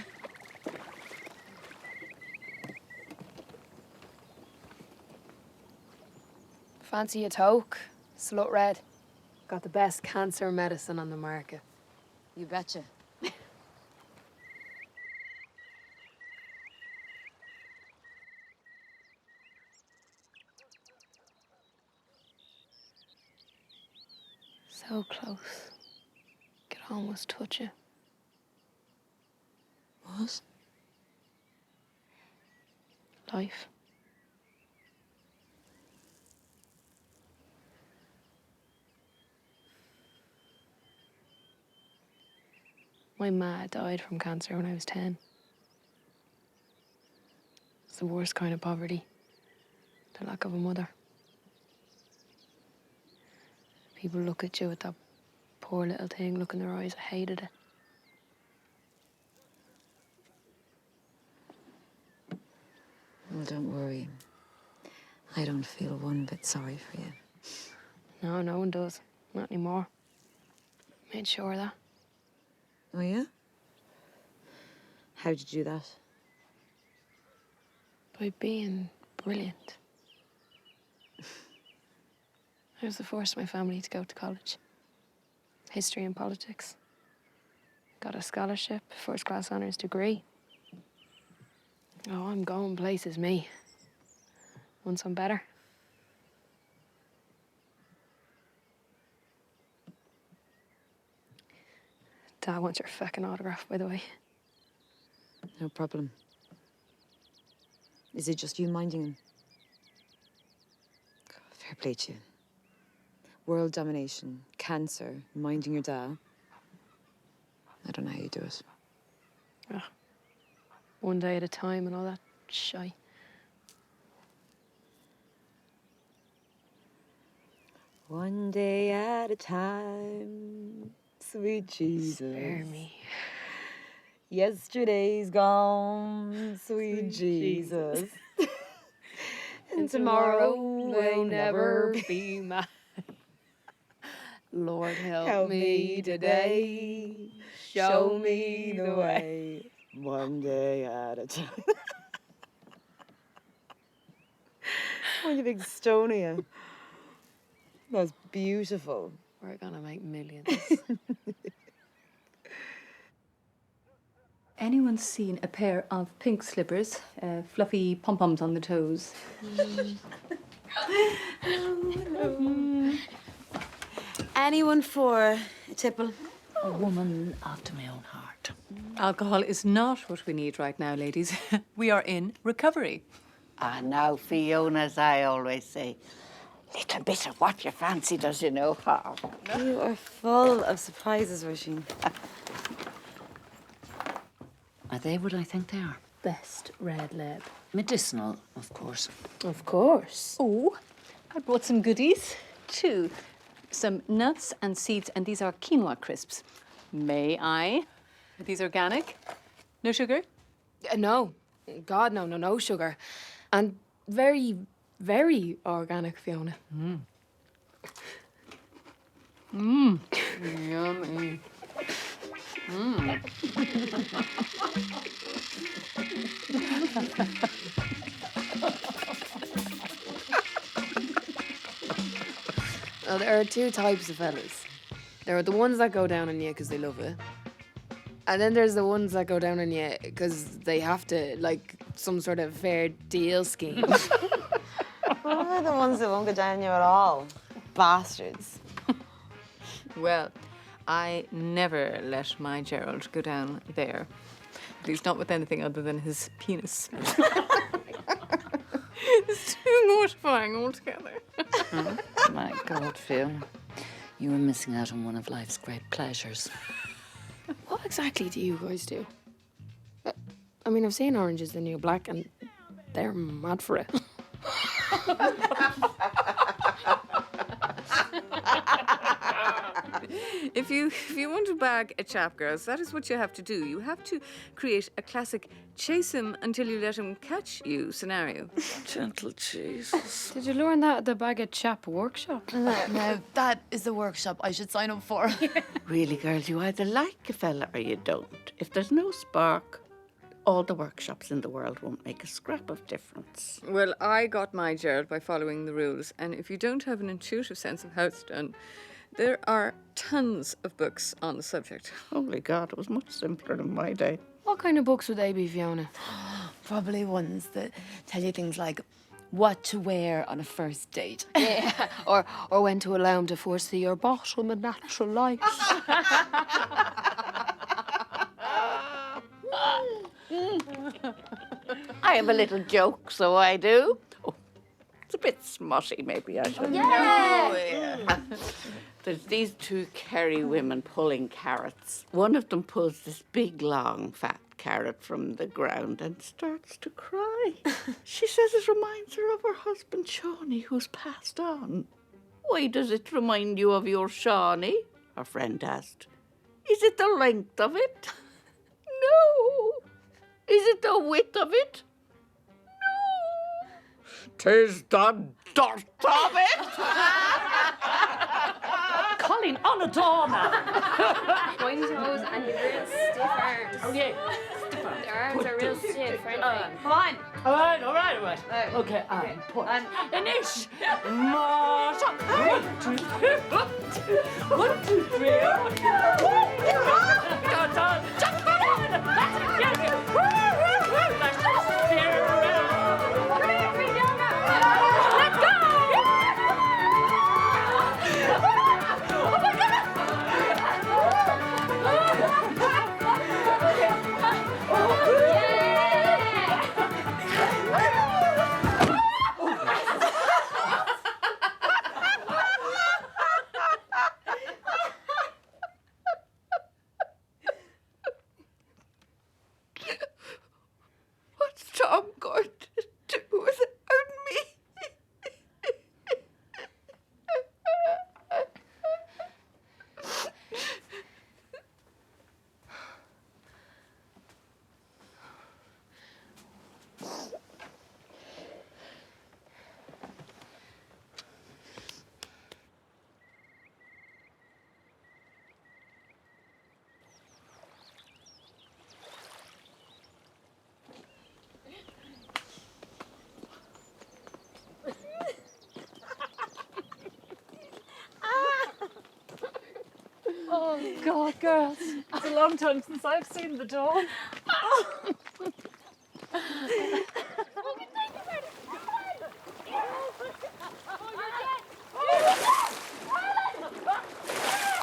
Fancy a toke? Slut red. Got the best cancer medicine on the market. You betcha. So close. Could almost touch it. What? Life. My ma died from cancer when I was 10. It's the worst kind of poverty. The lack of a mother. People look at you with that poor little thing, look in their eyes. I hated it. Well, don't worry. I don't feel one bit sorry for you. No, no one does. Not anymore. Made sure of that. Oh, yeah? How did you do that? By being brilliant. I was the first in my family to go to college. History and politics. Got a scholarship, first-class honours degree. Oh, I'm going places, me. Want some better? Dad wants your fucking autograph, by the way. No problem. Is it just you minding him? Fair play to you. World domination, cancer, minding your dad. I don't know how you do it. Oh. One day at a time and all that shy. One day at a time, sweet Jesus. Spare me. Yesterday's gone, sweet Jesus. And tomorrow will never be mine. Lord, help me today. Show me the way. One day at a time. What a big Estonia. That's beautiful. We're gonna make millions. Anyone seen a pair of pink slippers, fluffy pom-poms on the toes? Anyone for a tipple? A woman after my own heart. Alcohol is not what we need right now, ladies. We are in recovery. Ah, now, Fiona, as I always say, little bit of what you fancy does you no harm. You are full of surprises, Roisin. Are they what I think they are? Best red lab. Medicinal, of course. Of course. Oh, I brought some goodies too. Some nuts and seeds, and these are quinoa crisps. May I? Are these organic? No sugar? No. God, no, no sugar. And very, very organic, Fiona. Yummy. Well, there are two types of fellas. There are the ones that go down on you because they love it. And then there's the ones that go down on you because they have to, like some sort of fair deal scheme. What about the ones that won't go down you at all? Bastards. Well, I never let my Gerald go down there. At least not with anything other than his penis. It's too mortifying altogether. My God, Fiona. You were missing out on one of life's great pleasures. What exactly do you guys do? I mean, I've seen Orange is the New Black and they're mad for it. If you want to bag a chap, girls, that is what you have to do. You have to create a classic chase him until you let him catch you scenario. Gentle Jesus. Did you learn that at the Bag a Chap workshop? Now, that is the workshop I should sign up for. Really, girls, you either like a fella or you don't. If there's no spark, all the workshops in the world won't make a scrap of difference. Well, I got my Gerald by following the rules, and if you don't have an intuitive sense of how it's done, there are tons of books on the subject. Holy God, it was much simpler in my day. What kind of books would they be, Fiona? Probably ones that tell you things like what to wear on a first date. Yeah, or when to allow him to foresee your bottom in natural light. I have a little joke, so I do. Oh, it's a bit smutty, maybe I should. Yeah. There's these two Kerry women pulling carrots. One of them pulls this big, long, fat carrot from the ground and starts to cry. She says it reminds her of her husband, Shawnee, who's passed on. Why does it remind you of your Shawnee? Her friend asked. Is it the length of it? No. Is it the width of it? No. 'Tis the dirt of it. Colin, on a door now. Point toes and your real stiff arms. Oh, yeah. Their arms are real stiff, aren't they? Come on. All right. Okay, point. Inish. March. 1, 2, 3. 1, 2, 3. Jump on. That's it. That's the spirit. Let's go. What's Tom going to do without me? Oh, God, girls. It's a long time since I've seen the door.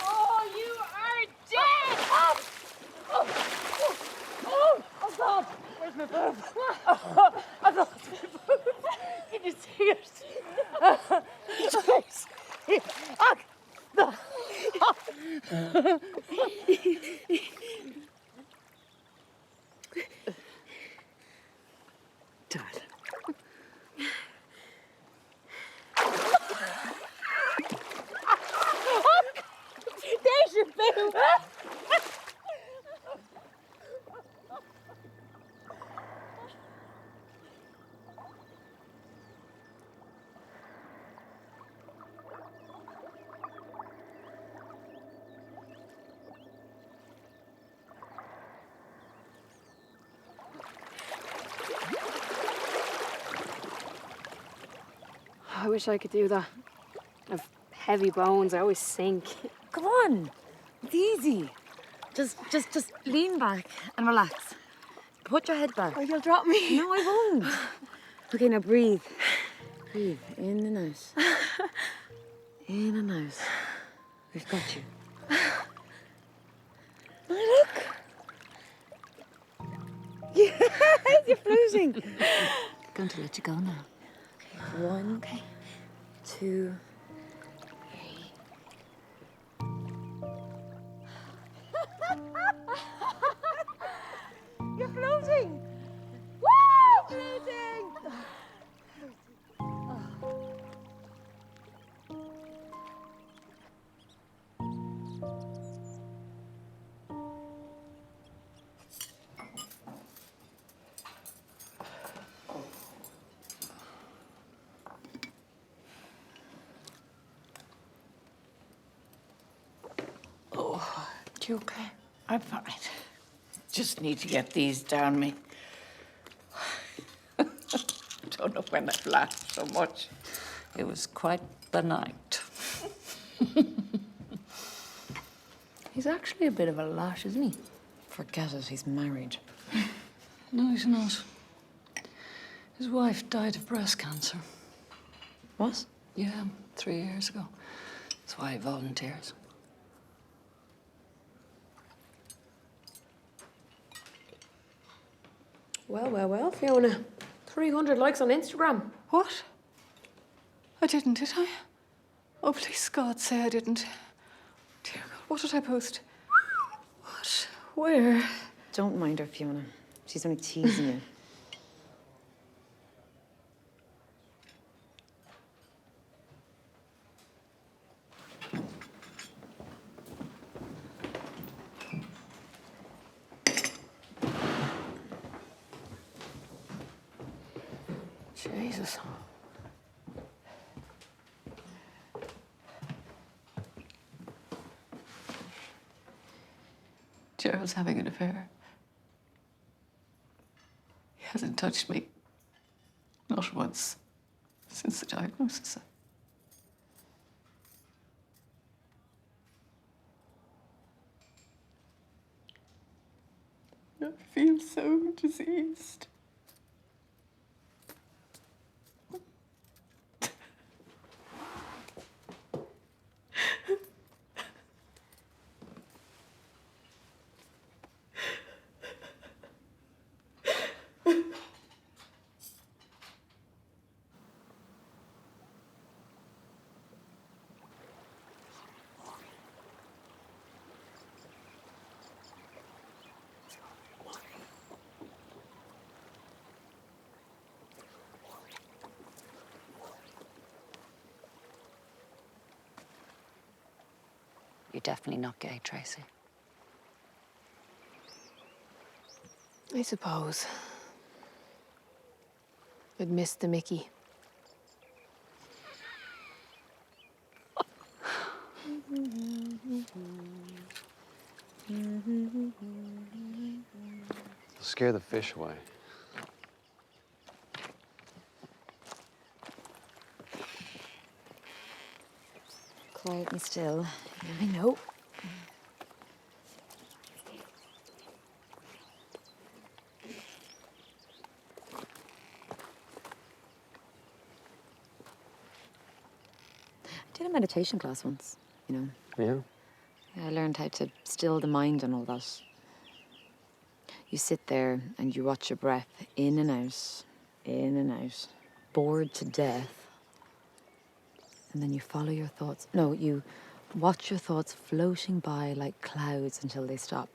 Oh, you are dead! Oh, God. Where's my boob? I've lost my boob. Can you see it? Please. Darling. There's your boob! I wish I could do that. I've heavy bones, I always sink. Come on. It's easy. Just lean back and relax. Put your head back. Oh, you'll drop me. No, I won't. Okay, now breathe. Breathe. In and out. In and out. We've got you. Look. Yeah, you're floating. I'm going to let you go now. One. Okay. 2, 3. You're floating! Woo! Floating! Oh, you okay? I'm fine. Just need to get these down me. Don't know when I've laughed so much. It was quite the night. He's actually a bit of a lash, isn't he? Forget it, he's married. No, he's not. His wife died of breast cancer. What? Yeah, 3 years ago. That's why he volunteers. Well, well, well, Fiona. 300 likes on Instagram. What? I didn't, did I? Oh, please, God, say I didn't. Dear God, what did I post? What? Where? Don't mind her, Fiona. She's only teasing you. Jesus. Gerald's having an affair. He hasn't touched me. Not once. Since the diagnosis. I feel so diseased. You're definitely not gay, Tracy. I suppose. I'd miss the Mickey. Scare the fish away. Quiet and still. I know. I did a meditation class once, you know. Yeah? I learned how to still the mind and all that. You sit there and you watch your breath in and out, bored to death. And then you follow your thoughts. No, you watch your thoughts floating by like clouds until they stop.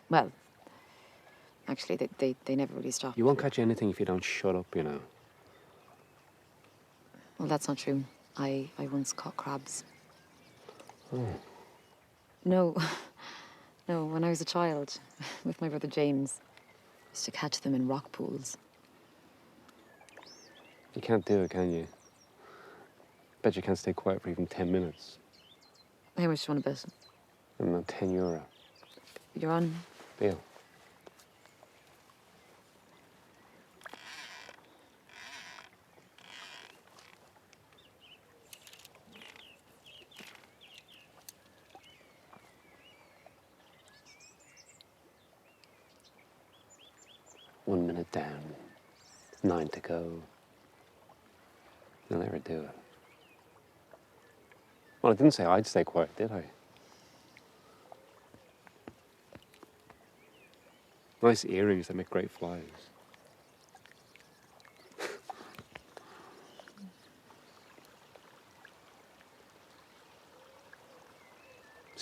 Well, actually, they never really stop. You won't catch anything if you don't shut up, you know. Well, that's not true. I once caught crabs. Oh. No, no, when I was a child, with my brother James, I used to catch them in rock pools. You can't do it, can you? Bet you can't stay quiet for even 10 minutes. How much do you want to bet? I don't know, €10. You're on. Deal. One minute down, 9 to go. You'll never do it. Well, I didn't say I'd stay quiet, did I? Nice earrings, they make great flies.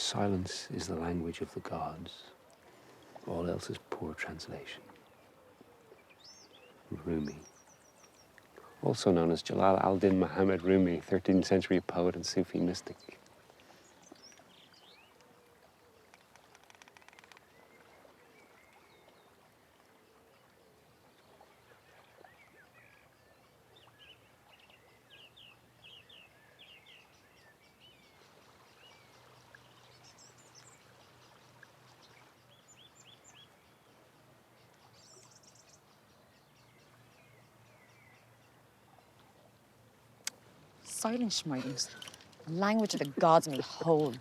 Silence is the language of the gods. All else is poor translation. Rumi. Also known as Jalal al-Din Muhammad Rumi, 13th century poet and Sufi mystic. Silence, Schmeidings. Language of the gods me whole.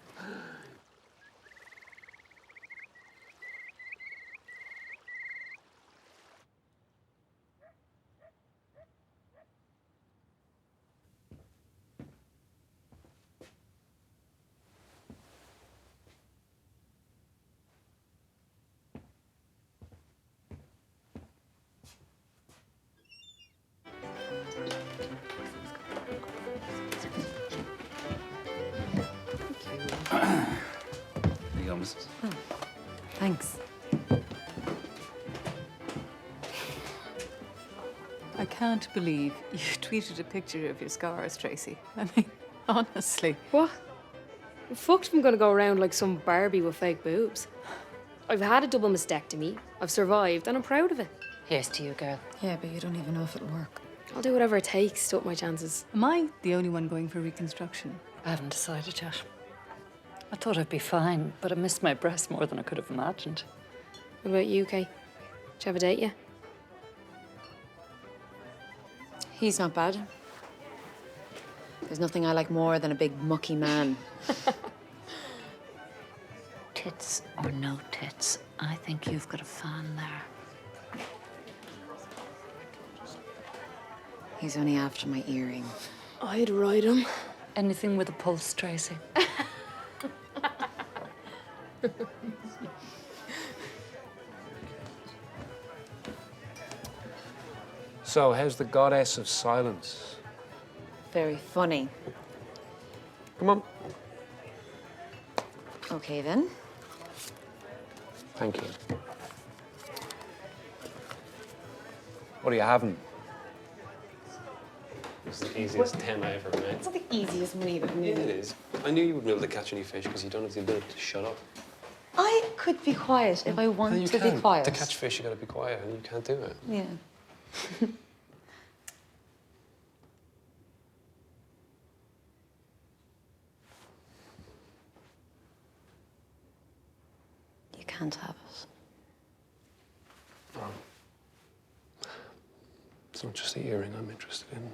There you go, Mrs. Oh, thanks. I can't believe you tweeted a picture of your scars, Tracy. I mean, honestly. What? I'm fucked if I'm gonna go around like some Barbie with fake boobs. I've had a double mastectomy, I've survived, and I'm proud of it. Here's to you, girl. Yeah, but you don't even know if it'll work. I'll do whatever it takes to up my chances. Am I the only one going for reconstruction? I haven't decided yet. I thought I'd be fine, but I missed my breast more than I could have imagined. What about you, Kay? Did you have a date yet? He's not bad. There's nothing I like more than a big mucky man. Tits or no tits, I think you've got a fan there. He's only after my earring. I'd ride him. Anything with a pulse, Tracy. So, how's the goddess of silence? Very funny. Come on. Okay, then. Thank you. What are you having? It's the easiest 10 I ever made. It's not the easiest money you've ever Yeah, made. it is. I knew you wouldn't be able to catch any fish because you don't have the ability to shut up. I could be quiet if I want You to can. be quiet. To catch fish, you gotta be quiet, and you can't do it. Yeah. You can't have it. Oh. It's not just the earring I'm interested in.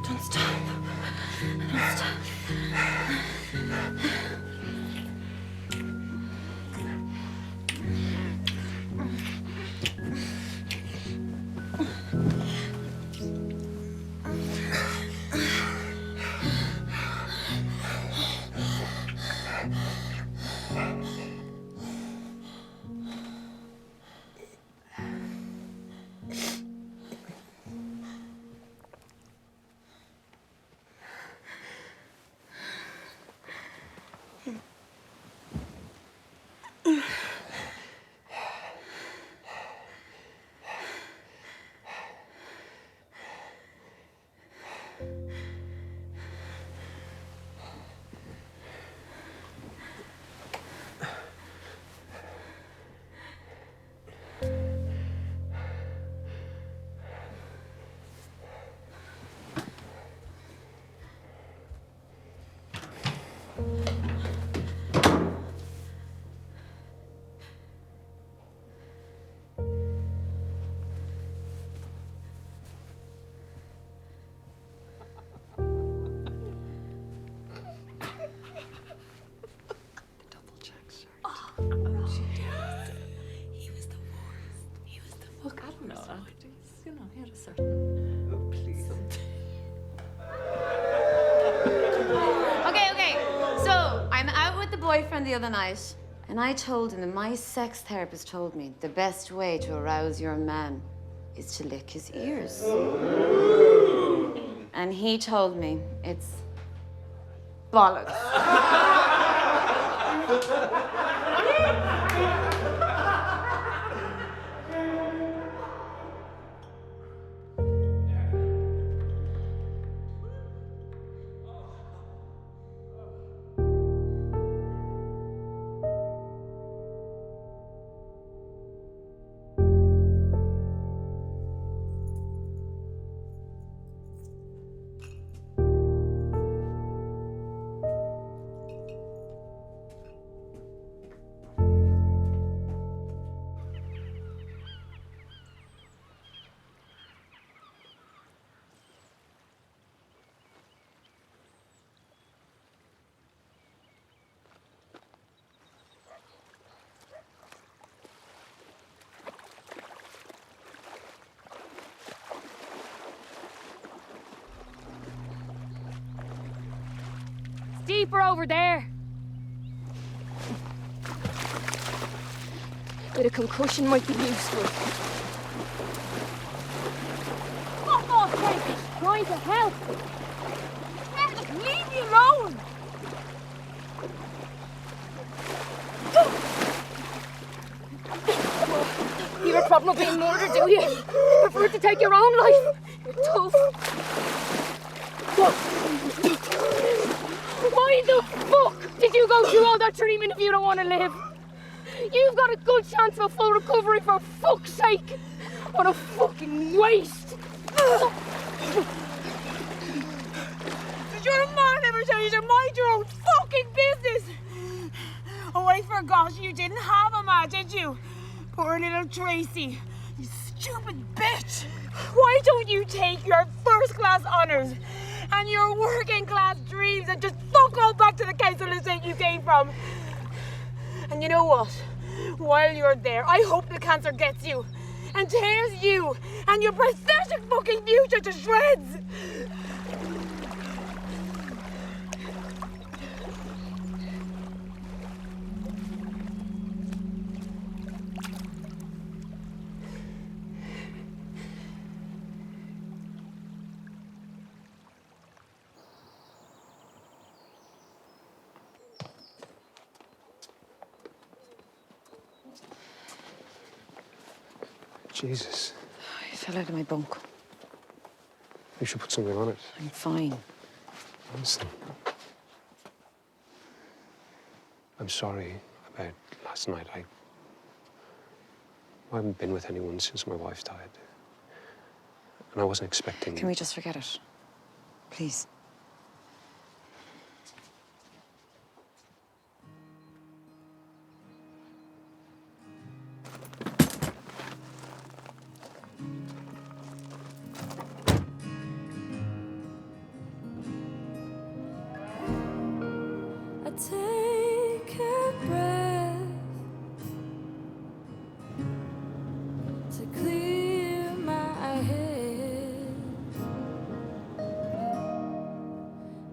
Don't stop. Don't stop. boyfriend the other night, and I told him that my sex therapist told me the best way to arouse your man is to lick his ears. And he told me it's bollocks. Deeper over there. Bit of concussion might be useful. Fuck off, Kate! Trying to help. Just leave me alone! You have a problem with being murdered, do you? Prefer to take your own life? You're tough. Why the fuck did you go through all that treatment if you don't want to live? You've got a good chance of a full recovery, for fuck's sake! What a fucking waste! Did your mom ever tell you to mind your own fucking business? Oh, I forgot you didn't have a ma, did you? Poor little Tracy. You stupid bitch! Why don't you take your first-class honours and your working-class dreams and just fuck all back to the council estate you came from? And you know what? While you're there, I hope the cancer gets you and tears you and your pathetic fucking future to shreds! Jesus. I fell out of my bunk. You should put something on it. I'm fine. Listen. I'm sorry about last night. I haven't been with anyone since my wife died. And I wasn't expecting... Can we just forget it? Please. Take a breath to clear my head.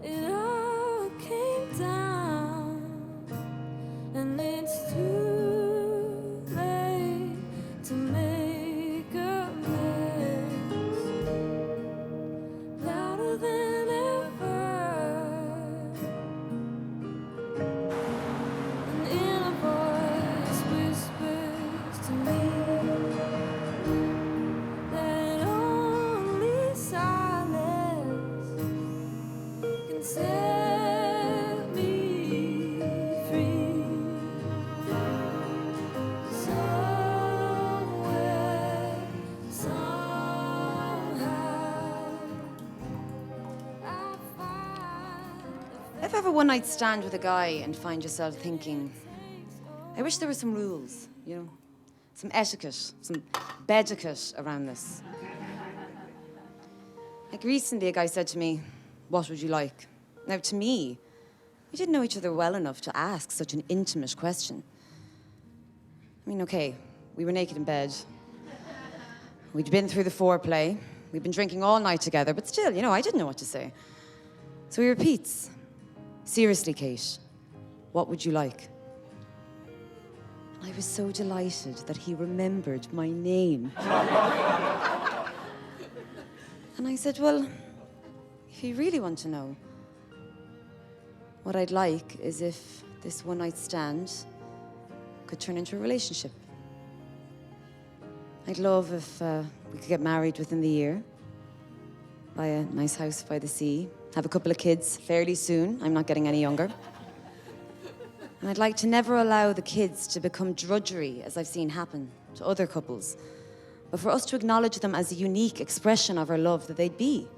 It all came down, and it's too late to make a mess. Louder than ever. Ever have a one-night stand with a guy and find yourself thinking, I wish there were some rules, you know? Some etiquette, some bedetiquette around this. Like recently a guy said to me, what would you like? Now to me, we didn't know each other well enough to ask such an intimate question. I mean, okay, we were naked in bed. We'd been through the foreplay. We'd been drinking all night together, but still, you know, I didn't know what to say. So he repeats, seriously, Kate, What would you like? I was so delighted that he remembered my name. And I said, well, if you really want to know, what I'd like is if this one-night stand could turn into a relationship. I'd love if we could get married within the year, buy a nice house by the sea, have a couple of kids fairly soon. I'm not getting any younger. And I'd like to never allow the kids to become drudgery, as I've seen happen to other couples, but for us to acknowledge them as a unique expression of our love that they'd be.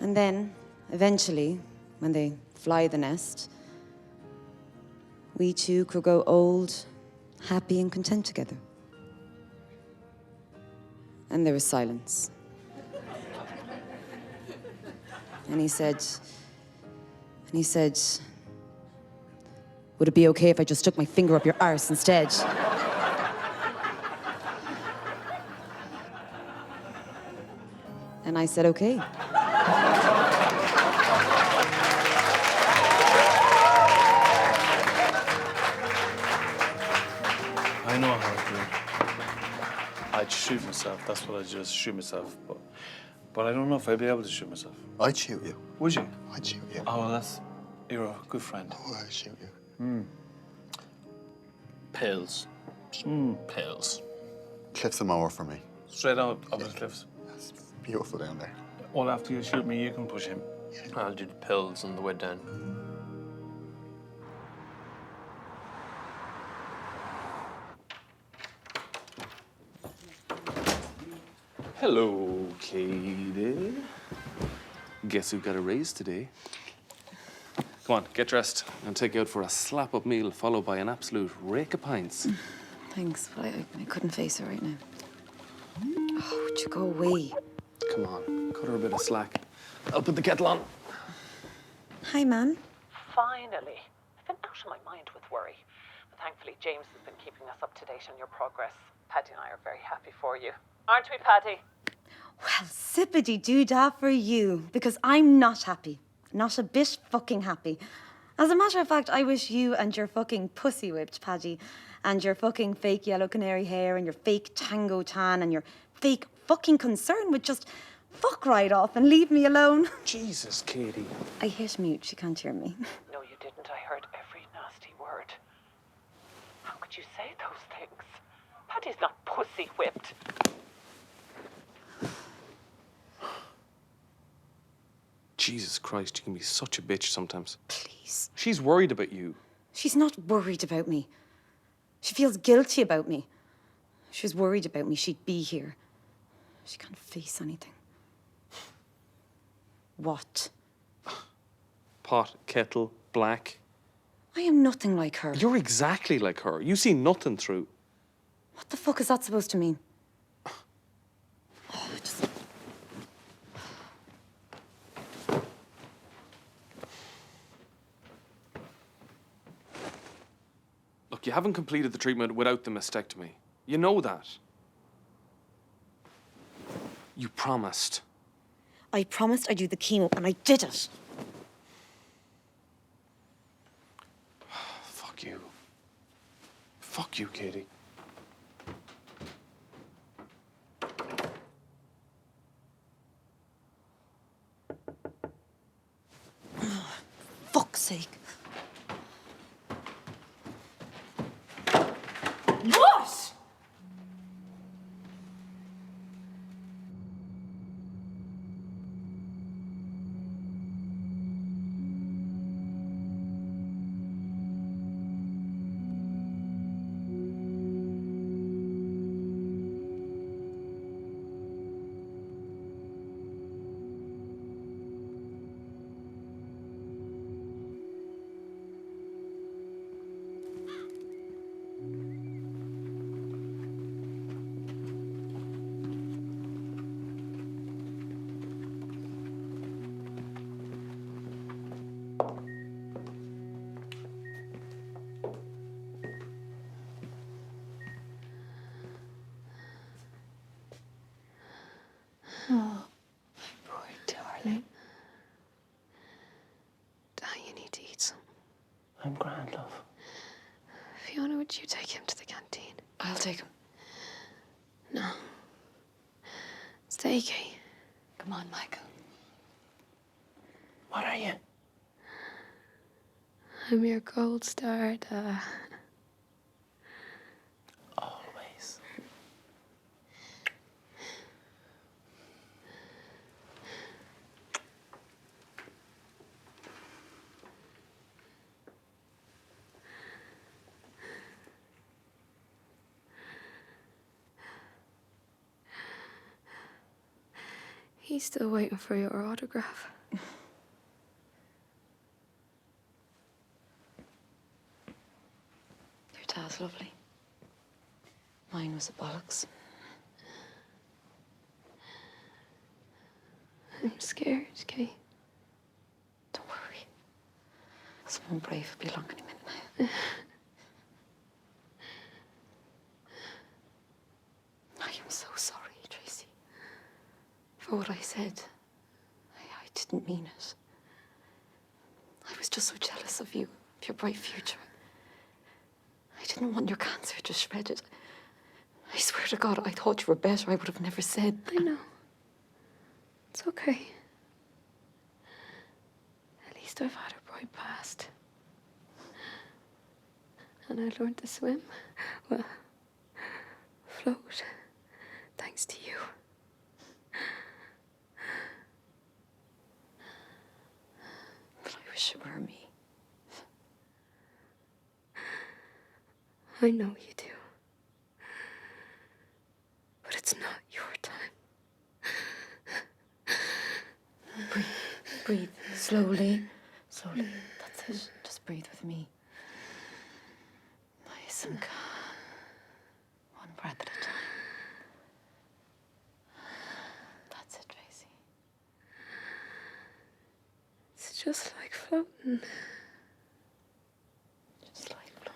And then, eventually, when they fly the nest, we two could grow old, happy and content together. And there was silence. And he said, would it be okay if I just stuck my finger up your arse instead? And I said, okay. I know how to do it. I'd shoot myself. That's what I'd just shoot myself. But I don't know if I'd be able to shoot myself. I'd shoot you. Would you? I'd shoot you. Oh, well, you're a good friend. Oh, I'd shoot you. Pills. Pills. Cliffs them over for me. Straight out of the cliffs. It's beautiful down there. Well, after you shoot me, you can push him. I'll do the pills on the way down. Hello, Katie. Guess who got a raise today? Come on, get dressed and take you out for a slap-up meal followed by an absolute rake of pints. Thanks, but I couldn't face it right now. Oh, would you go away? Come on, cut her a bit of slack. I'll put the kettle on. Hi, man. Finally. I've been out of my mind with worry. But thankfully, James has been keeping us up to date on your progress. Paddy and I are very happy for you. Aren't we, Paddy? Well, sippity-doo-dah for you, because I'm not happy. Not a bit fucking happy. As a matter of fact, I wish you and your fucking pussy whipped, Paddy, and your fucking fake yellow canary hair and your fake tango tan and your fake fucking concern would just fuck right off and leave me alone. Jesus, Katie. I hit mute. She can't hear me. No, you didn't. I heard every nasty word. How could you say those things? Paddy's not pussy whipped. Jesus Christ, you can be such a bitch sometimes. Please. She's worried about you. She's not worried about me. She feels guilty about me. If she was worried about me, she'd be here. She can't face anything. What? Pot, kettle, black. I am nothing like her. You're exactly like her. You see nothing through. What the fuck is that supposed to mean? Look, you haven't completed the treatment without the mastectomy. You know that. You promised. I promised I'd do the chemo, and I did it. Fuck you. Fuck you, Katie. Fuck's sake. What? I'm grand, love. Fiona, would you take him to the canteen? I'll take him. No. Stay, Kay. Come on, Michael. What are you? I'm your gold star, Da. Always. He's still waiting for your autograph. Your dad's lovely. Mine was a bollocks. I'm scared, Kay. Don't worry. Someone brave will be along any minute now. I am so sorry, Tracy. For what I said. I didn't mean it. I was just so jealous of you, of your bright future. I didn't want your cancer to shred it. I swear to God, I thought you were better. I would have never said. I know. It's okay. At least I've had a bright past. And I learned to swim. Well, float. Thanks to you. But I wish it were me. I know you do. But it's not your time. Breathe. Breathe. Slowly. Slowly. That's it. Just breathe with me. Nice and calm. One breath at a time. That's it, Tracy. It's just like floating. Just like floating.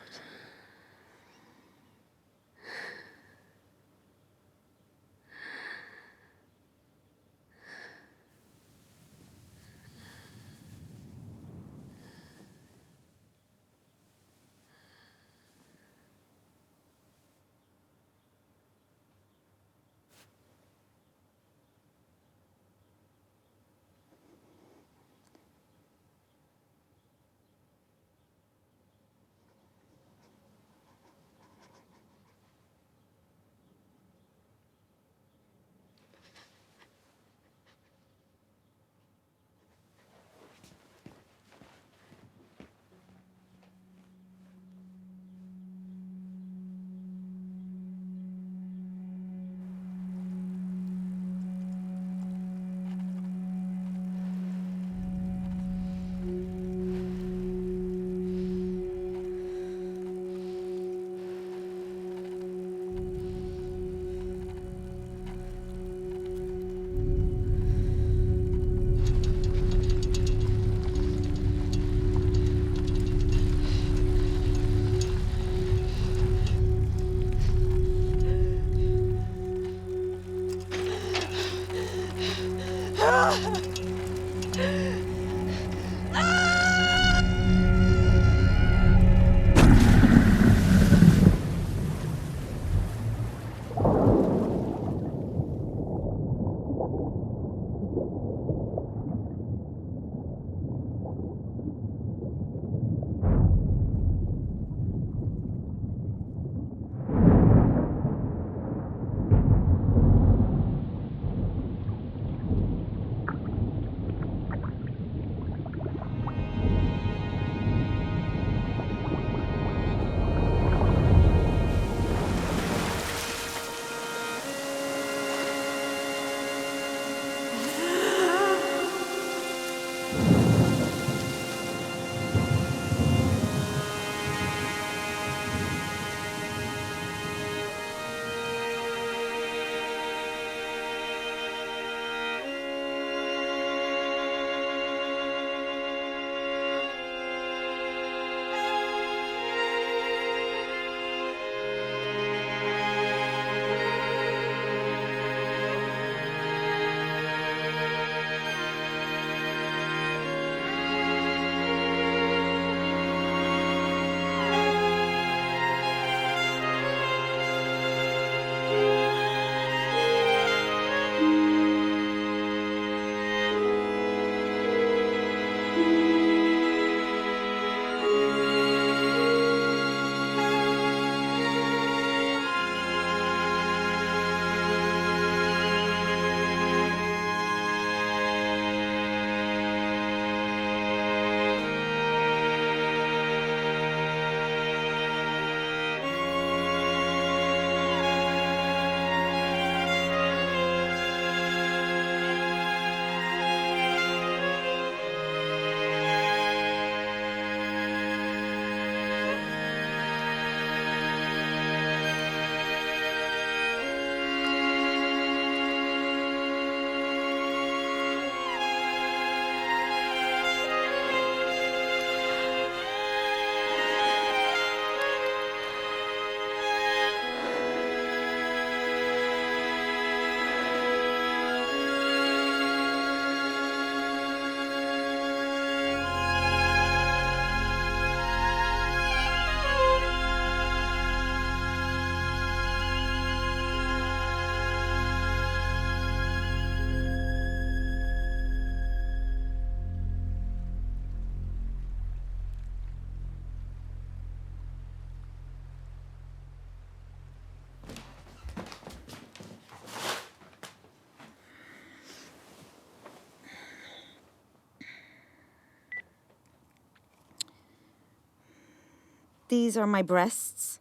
these are my breasts.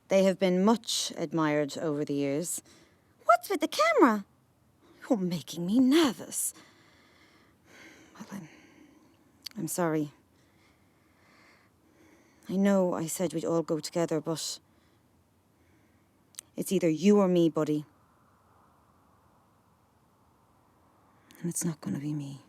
They have been much admired over the years. What's with the camera? You're making me nervous. Well, I'm sorry. I know I said we'd all go together, but it's either you or me, buddy. And it's not gonna be me.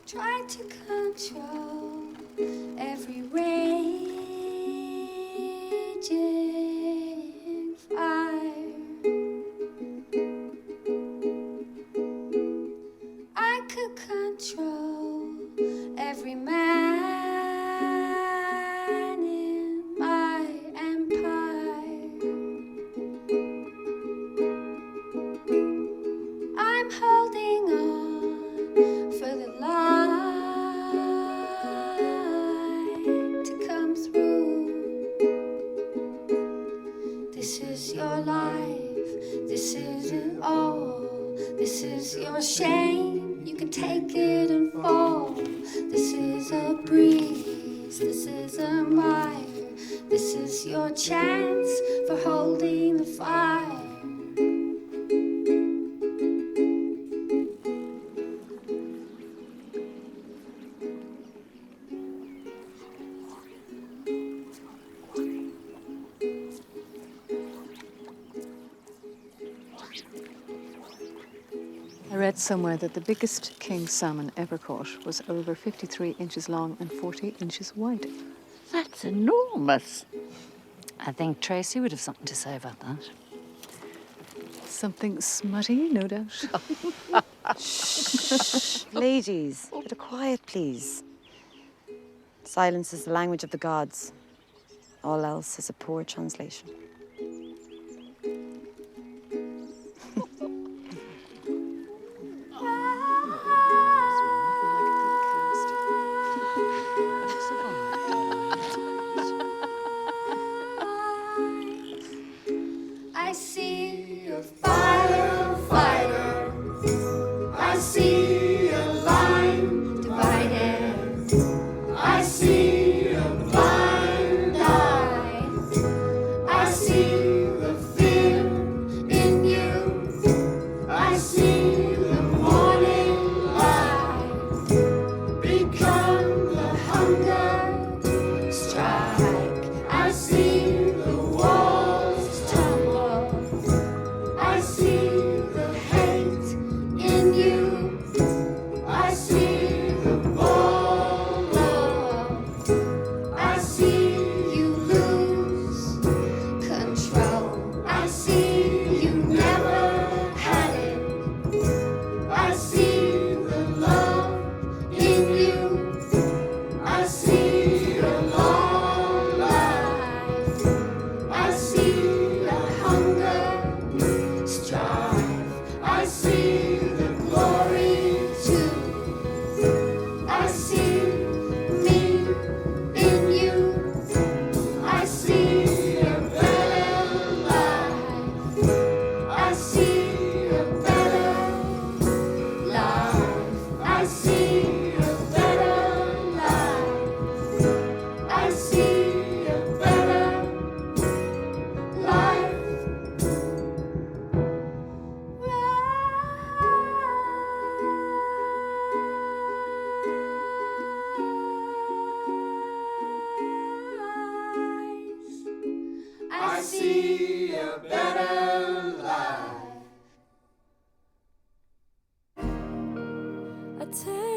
Try to control every raging fire. I could control every man in my empire. I'm holding on for the light to come through. This is your life, this isn't all. This is your shame, you can take it and fall. This is a breeze, this is a mire. This is your chance for holding the fire. I read somewhere that the biggest king salmon ever caught was over 53 inches long and 40 inches wide. That's enormous. I think Tracy would have something to say about that. Something smutty, no doubt. Shh. Ladies, a bit of quiet, please. Silence is the language of the gods. All else is a poor translation. I see a firefighter. I see a line divided. I see a blind eye. I see the fear in you. I see the morning light become the hunger strike. I see the walls tumble. I see the hate in you. I see the ball up. I see you lose control. I see you never had it. I see the love in you. I see a long life. I see a hunger strive. I see the glory too. I see me in you. I see a better life. I see a better life. I see a better life. I see a better life. I see a better life. I take